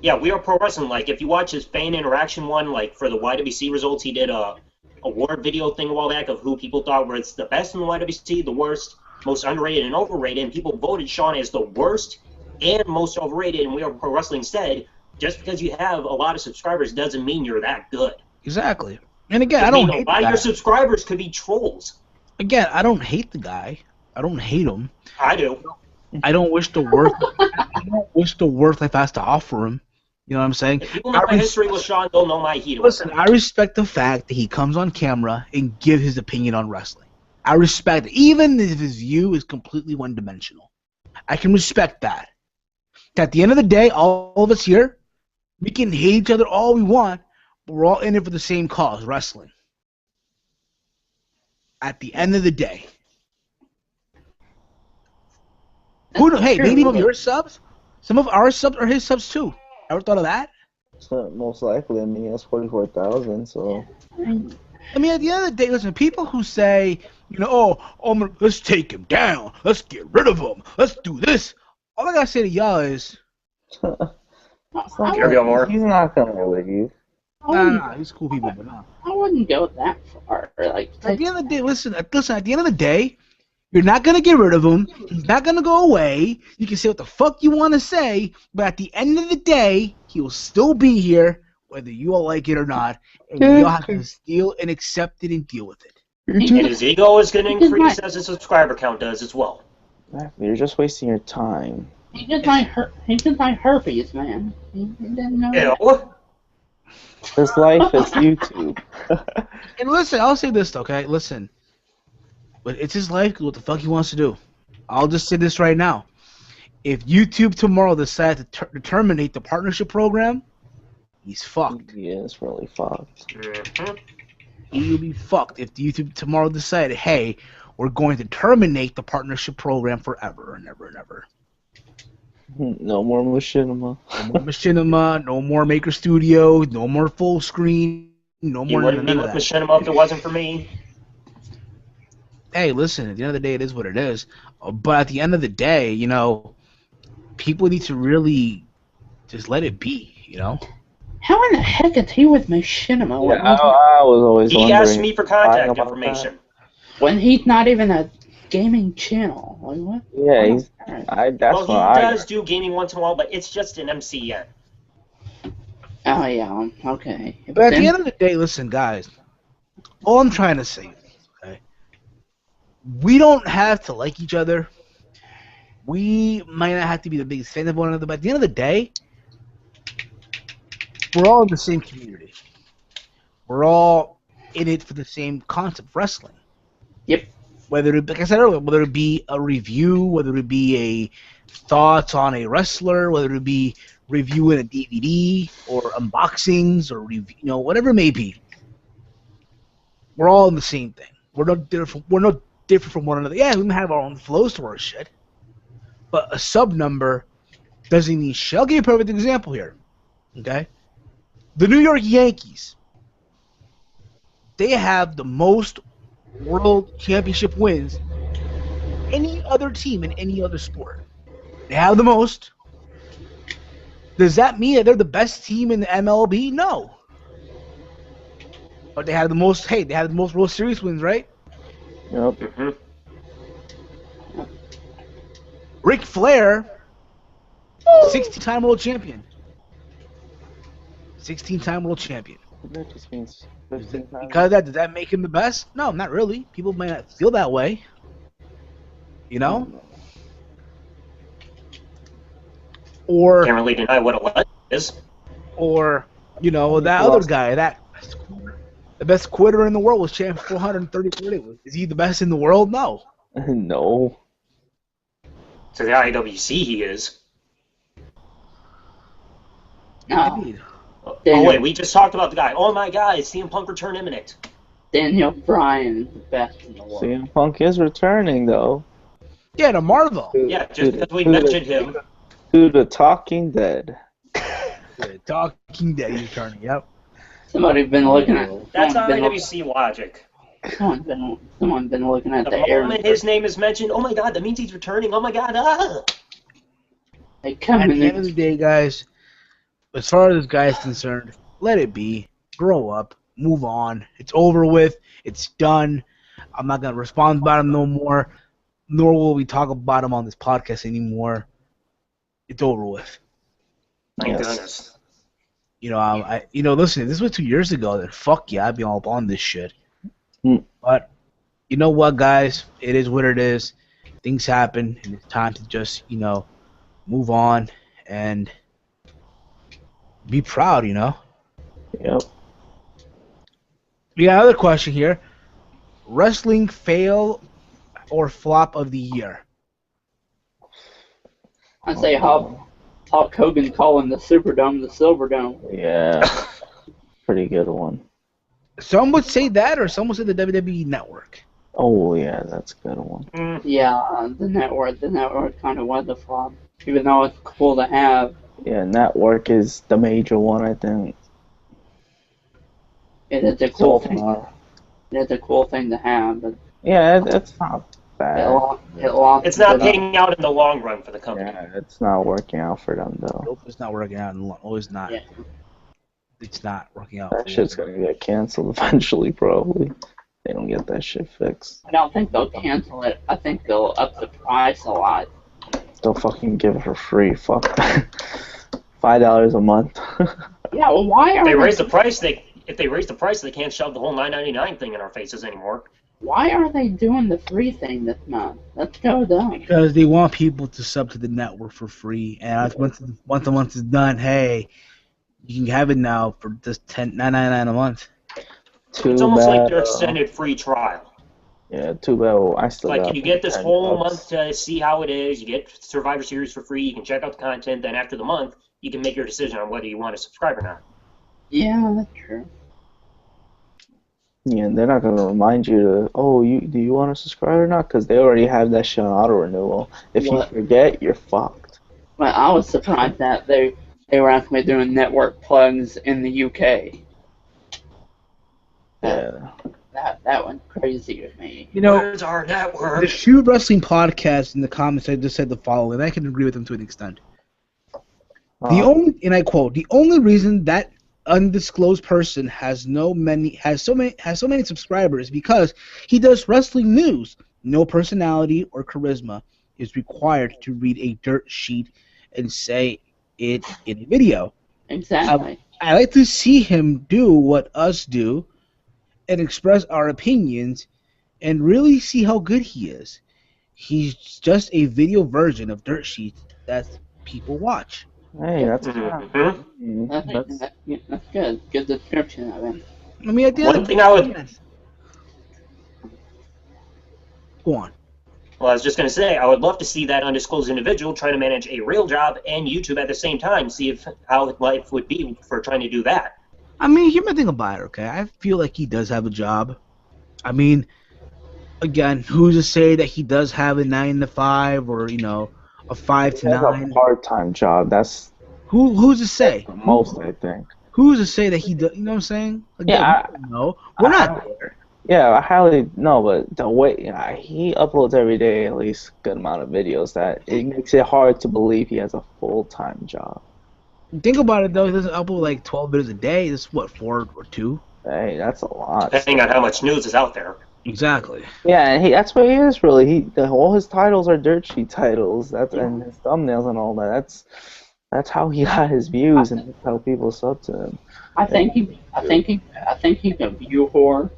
S4: Yeah, We Are Pro Wrestling. Like, if you watch his fan interaction one, like, for the YWC results, he did a award video thing a while back of who people thought was the best in the YWC, the worst, most underrated and overrated, and people voted Sean as the worst and most overrated, and We Are Pro Wrestling said, just because you have a lot of subscribers doesn't mean you're that good.
S2: Exactly. And again, I don't hate
S4: a lot
S2: the
S4: of your
S2: guy.
S4: subscribers could be trolls.
S2: Again, I don't hate the guy. I don't hate him.
S4: I do.
S2: I don't wish the worst. I don't wish the worst life has to offer him. You know what I'm saying?
S4: If people know my history with Sean, they'll know my heat.
S2: Listen, I respect the fact that he comes on camera and gives his opinion on wrestling. I respect it, even if his view is completely one-dimensional. I can respect that. At the end of the day, all of us here, we can hate each other all we want, but we're all in it for the same cause, wrestling. At the end of the day. Hey, maybe some of your subs, some of our subs are his subs too. Ever thought of that?
S3: So most likely, I mean, he has 44,000, so.
S2: I mean, at the end of the day, listen, people who say, you know, let's take him down, let's get rid of him, let's do this. All I gotta say to y'all is,
S4: Here we go, more.
S3: He's not gonna leave.
S2: nah, he's cool people, but nah.
S1: I wouldn't go that far. Like,
S2: At the end of the day, listen, at the end of the day, you're not gonna get rid of him. He's not gonna go away. You can say what the fuck you want to say, but at the end of the day, he will still be here, whether you all like it or not, and you'll have to deal and accept it and deal with it.
S4: And his ego is going to increase as his subscriber count does as well.
S3: Exactly. You're just wasting your time.
S1: he gets like herpes, man. He didn't know.
S4: Ew.
S3: His life is YouTube.
S2: And listen, I'll say this, okay? Listen. But it's his life, what the fuck he wants to do. I'll just say this right now. If YouTube tomorrow decides to terminate the partnership program, he's fucked.
S3: He is really fucked.
S4: Mhm.
S2: He will be fucked if YouTube tomorrow decided, hey, we're going to terminate the partnership program forever and ever and ever.
S3: No more machinima.
S2: No more machinima, no more Maker Studio, no more full screen, no
S4: He
S2: more
S4: wouldn't be
S2: none of
S4: with
S2: that.
S4: Machinima if it wasn't for me.
S2: Hey, listen, at the end of the day, it is what it is. But at the end of the day, you know, people need to really just let it be, you know?
S1: How in the heck is he with Machinima
S3: Yeah, I was always
S4: He
S3: wondering.
S4: asked me for contact
S3: about
S4: information.
S1: when he's not even a gaming channel? Like, what?
S3: Yeah, he's.
S1: Alright.
S3: That's
S4: Well,
S3: what
S4: he
S3: I.
S4: does do gaming once in a while, but it's just an MCN.
S1: Oh, yeah, okay.
S2: But at the end of the day, listen, guys, all I'm trying to say is, okay, we don't have to like each other. We might not have to be the biggest fans of one another, but at the end of the day, we're all in the same community. We're all in it for the same concept, wrestling.
S1: Yep.
S2: Whether it, like I said earlier, whether it be a review, whether it be a thoughts on a wrestler, whether it be reviewing a DVD or unboxings or review, you know, whatever it may be, we're all in the same thing. We're not different. We're not different from one another. Yeah, we may have our own flows to our shit, but a sub number doesn't mean shit. I'll give you a perfect example here. Okay, the New York Yankees. They have the most world championship wins any other team in any other sport. They have the most. Does that mean that they're the best team in the MLB? No. But they have the most. Hey, they have the most World Series wins, right?
S3: Yep.
S4: Mm-hmm.
S2: Ric Flair, 16-time world champion. 16-time world champion.
S3: That just means 15 times.
S2: Because of that, does that make him the best? No, not really. People might not feel that way. You know? Or,
S4: Can't really deny what a legend is.
S2: or you know, that other guy, the best quitter in the world was champ 434. Is he the best in the world? No.
S3: No.
S4: To the IWC, he is.
S1: No.
S2: Indeed.
S4: Oh, wait, we just talked about the guy. Oh my God, is CM Punk return imminent?
S1: Daniel Bryan is the best in the world.
S3: CM Punk is returning, though.
S2: Yeah, to Marvel.
S4: Yeah, just because we mentioned him.
S3: To the Talking Dead.
S2: Yeah, Talking Dead, he's returning. Yep.
S1: Somebody's been looking at.
S4: That's
S1: Someone's been,
S4: IWC logic.
S1: someone's been looking at
S4: The
S1: the air.
S4: moment his name is mentioned, oh my god, that means he's returning. Oh my god, ah!
S1: They come
S2: At
S1: in
S2: the end of the day, guys, as far as this guy is concerned, let it be. Grow up. Move on. It's over with. It's done. I'm not going to respond about him no more, nor will we talk about him on this podcast anymore. It's over with.
S4: Thank
S3: Yes.
S4: goodness.
S2: Listen, if this was 2 years ago, then fuck yeah, I'd be all up on this shit.
S3: Mm.
S2: But you know what, guys? It is what it is. Things happen, and it's time to just, move on and be proud,
S3: Yep.
S2: We got another question here. Wrestling fail or flop of the year?
S1: I say Hulk Hogan calling the Superdome the Silverdome.
S3: Yeah. Pretty good one.
S2: Some would say that, or some would say the WWE Network.
S3: Oh yeah, that's a good one.
S1: Yeah, the network kind of was a flop, even though it's cool to have.
S3: Yeah, network is the major one, I think.
S1: It is a cool
S3: So
S1: thing.
S3: far.
S1: It's a cool thing to have, but
S3: Yeah, it's not bad.
S1: it lost.
S4: It's not
S1: it up.
S4: paying out in the long run for the company.
S3: Yeah, it's not working out for them though.
S2: Nope, it's not working out. Oh, it's not.
S1: Yeah.
S2: It's not working out.
S3: That shit's gonna get canceled eventually, probably. They don't get that shit fixed.
S1: I don't think they'll cancel it. I think they'll up the price a lot.
S3: They'll fucking give it for free. Fuck that. $5 a month.
S1: Yeah, well, why are
S4: If they raise the price, they can't shove the whole $9.99 thing in our faces anymore.
S1: Why are they doing the free thing this month? Let's go down.
S2: Because they want people to sub to the network for free, and once the month is done, hey, you can have it now for just $9.99 a month.
S4: It's almost like their extended free trial.
S3: Yeah, too bad. I still
S4: Like,
S3: got
S4: you get this
S3: $10.
S4: whole month to see how it is. You get Survivor Series for free. You can check out the content. Then after the month, you can make your decision on whether you want to subscribe or not.
S1: Yeah, that's true.
S3: Yeah, they're not gonna remind you to. Oh, do you want to subscribe or not? Because they already have that shit on auto renewal. If
S1: What?
S3: you forget, you're fucked.
S1: But I was surprised that they were actually doing network plugs in the UK.
S3: Yeah.
S1: That went crazy with me.
S4: Where's our network?
S2: The Shoot Wrestling Podcast in the comments I just said the following, and I can agree with them to an extent. The only, and I quote, the only reason that undisclosed person has so many subscribers because he does wrestling news. No personality or charisma is required to read a dirt sheet and say it in a video.
S1: Exactly.
S2: I like to see him do what us do and express our opinions and really see how good he is. He's just a video version of dirt sheets that people watch.
S3: Hey, that's
S4: Mhm.
S1: That's good. Good description of it.
S2: I mean, at the
S4: One
S2: end
S4: thing I would-
S2: Go on.
S4: Well, I was just going to say, I would love to see that undisclosed individual trying to manage a real job and YouTube at the same time, see how life would be for trying to do that.
S2: I mean, here's my thing about it, okay? I feel like he does have a job. I mean, again, who's to say that he does have a 9 to 5 or, a 5 to
S3: That's
S2: 9?
S3: a part-time job. That's
S2: Who's to say?
S3: the most, I think.
S2: Who's to say that he does? You know what I'm saying? Again,
S3: Yeah,
S2: we don't know. We're not there.
S3: Yeah, I highly no, but the way he uploads every day at least a good amount of videos that it makes it hard to believe he has a full-time job.
S2: Think about it though. He doesn't upload like 12 videos a day. This is what, 4 or 2?
S3: Hey, that's a lot.
S4: Depending on how much news is out there.
S2: Exactly.
S3: Yeah, and that's what he is really. All his titles are dirt sheet titles. And his thumbnails and all that. That's how he got his views and that's how people sub to him.
S1: I think he's a view whore.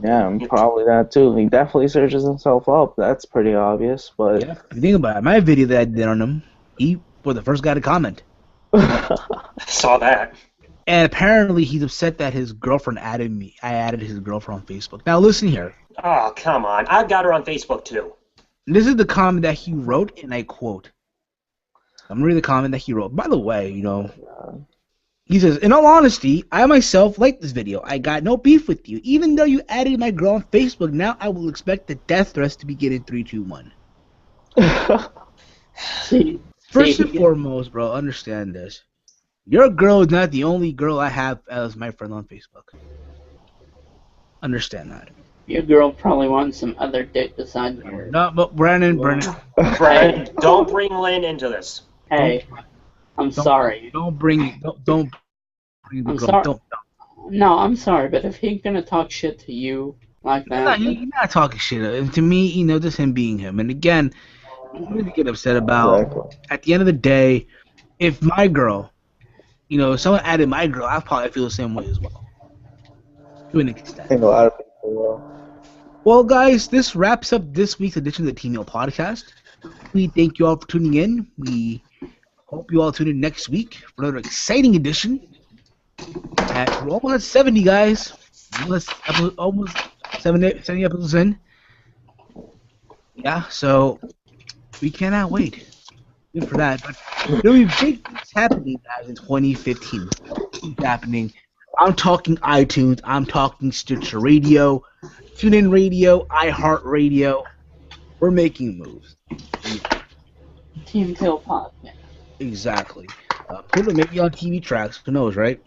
S3: Yeah, probably that too. He definitely searches himself up. That's pretty obvious, but
S2: Yeah. If you think about it, my video that I did on him, he was the first guy to comment.
S4: I saw that.
S2: And apparently he's upset that his girlfriend added me. I added his girlfriend on Facebook. Now listen here.
S4: Oh, come on. I've got her on Facebook, too.
S2: This is the comment that he wrote, and I quote. I'm going to read the comment that he wrote. By the way, he says, in all honesty, I myself like this video. I got no beef with you. Even though you added my girl on Facebook, now I will expect the death threats to begin in 3, 2, 1.
S1: See,
S2: First and foremost, bro, understand this. Your girl is not the only girl I have as my friend on Facebook. Understand that.
S1: Your girl probably wants some other dick besides yours.
S2: No, but Brandon.
S4: Brandon, don't bring Lynn into this.
S1: Hey, I'm sorry.
S2: Don't bring the
S1: I'm
S2: girl.
S1: sorry.
S2: Don't.
S1: No, I'm sorry, but if he's gonna talk shit to you like that,
S2: You're not talking shit. And to me, just him being him. And again, I'm going to get upset about.
S3: Exactly.
S2: At the end of the day, if my girl, if someone added my girl, I'd probably feel the same way as well. To an
S3: I
S2: extent.
S3: think a lot of people will.
S2: Well, guys, this wraps up this week's edition of the TEAMHEEL podcast. We thank you all for tuning in. We hope you all tune in next week for another exciting edition. We're almost at 70, guys. Almost 70 episodes in. Yeah, so we cannot wait. Good for that. But there'll be big things happening, guys, in 2015. Things happening. I'm talking iTunes. I'm talking Stitcher Radio, TuneIn Radio, iHeartRadio. We're making moves.
S1: TEAMHEEL podcast.
S2: Exactly. Put it maybe on TV tracks. Who knows, right?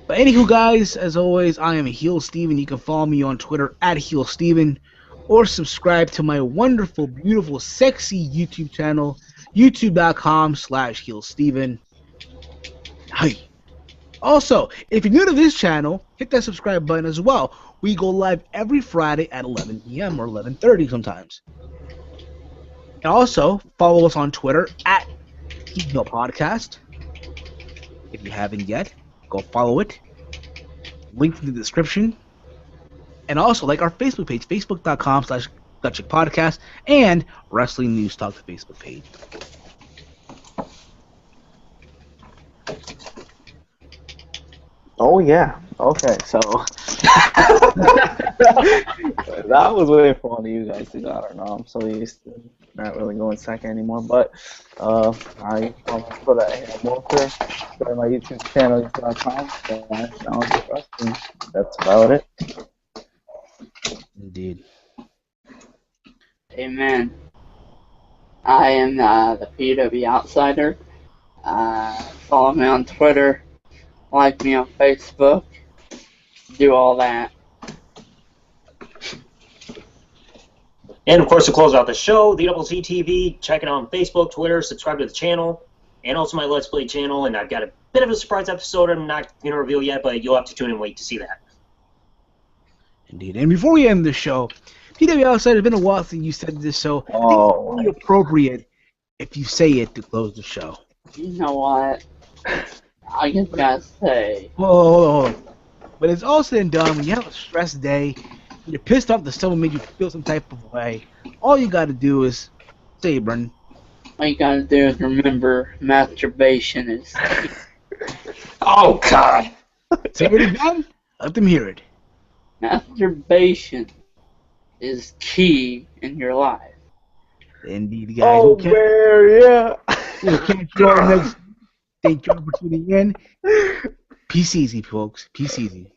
S2: But anywho, guys, as always, I am Heel Steven. You can follow me on Twitter at Heel Steven, or subscribe to my wonderful, beautiful, sexy YouTube channel, youtube.com/Heel Steven. Hi. Also, if you're new to this channel, hit that subscribe button as well. We go live every Friday at 11 p.m. or 11:30 sometimes. And also, follow us on Twitter at TEAMHEEL Podcast. If you haven't yet, go follow it. Link in the description. And also, like our Facebook page, facebook.com/GutCheckPodcast, and Wrestling News Talk, the Facebook page.
S3: Oh yeah. Okay, so that was way fun to you guys. I don't know. I'm so used to not really going second anymore. But I put a Walker on my YouTube channel. That's about it.
S2: Indeed.
S1: Amen. I am the PW Outsider. Follow me on Twitter. Like me on Facebook. Do all that.
S4: And of course, to close out the show, the Double C TV, check it out on Facebook, Twitter, subscribe to the channel, and also my Let's Play channel. And I've got a bit of a surprise episode I'm not going to reveal yet, but you'll have to tune in and wait to see that.
S2: Indeed. And before we end the show, PW Outside, it's been a while since you said this, so I think it's only appropriate if you say it to close the show.
S1: You know what? I just gotta say.
S2: Hold on. But it's all said and done, when you have a stressed day, you're pissed off that someone made you feel some type of way, all you gotta do is say it, Brendan.
S1: All you gotta do is remember masturbation is.
S4: Oh, God!
S2: Say it again? Let them hear it.
S1: Masturbation is key in your life.
S2: Indeed, guys.
S3: Oh, where? Yeah.
S2: We'll catch you all next. Thank you all for tuning in. Peace easy, folks. Peace easy.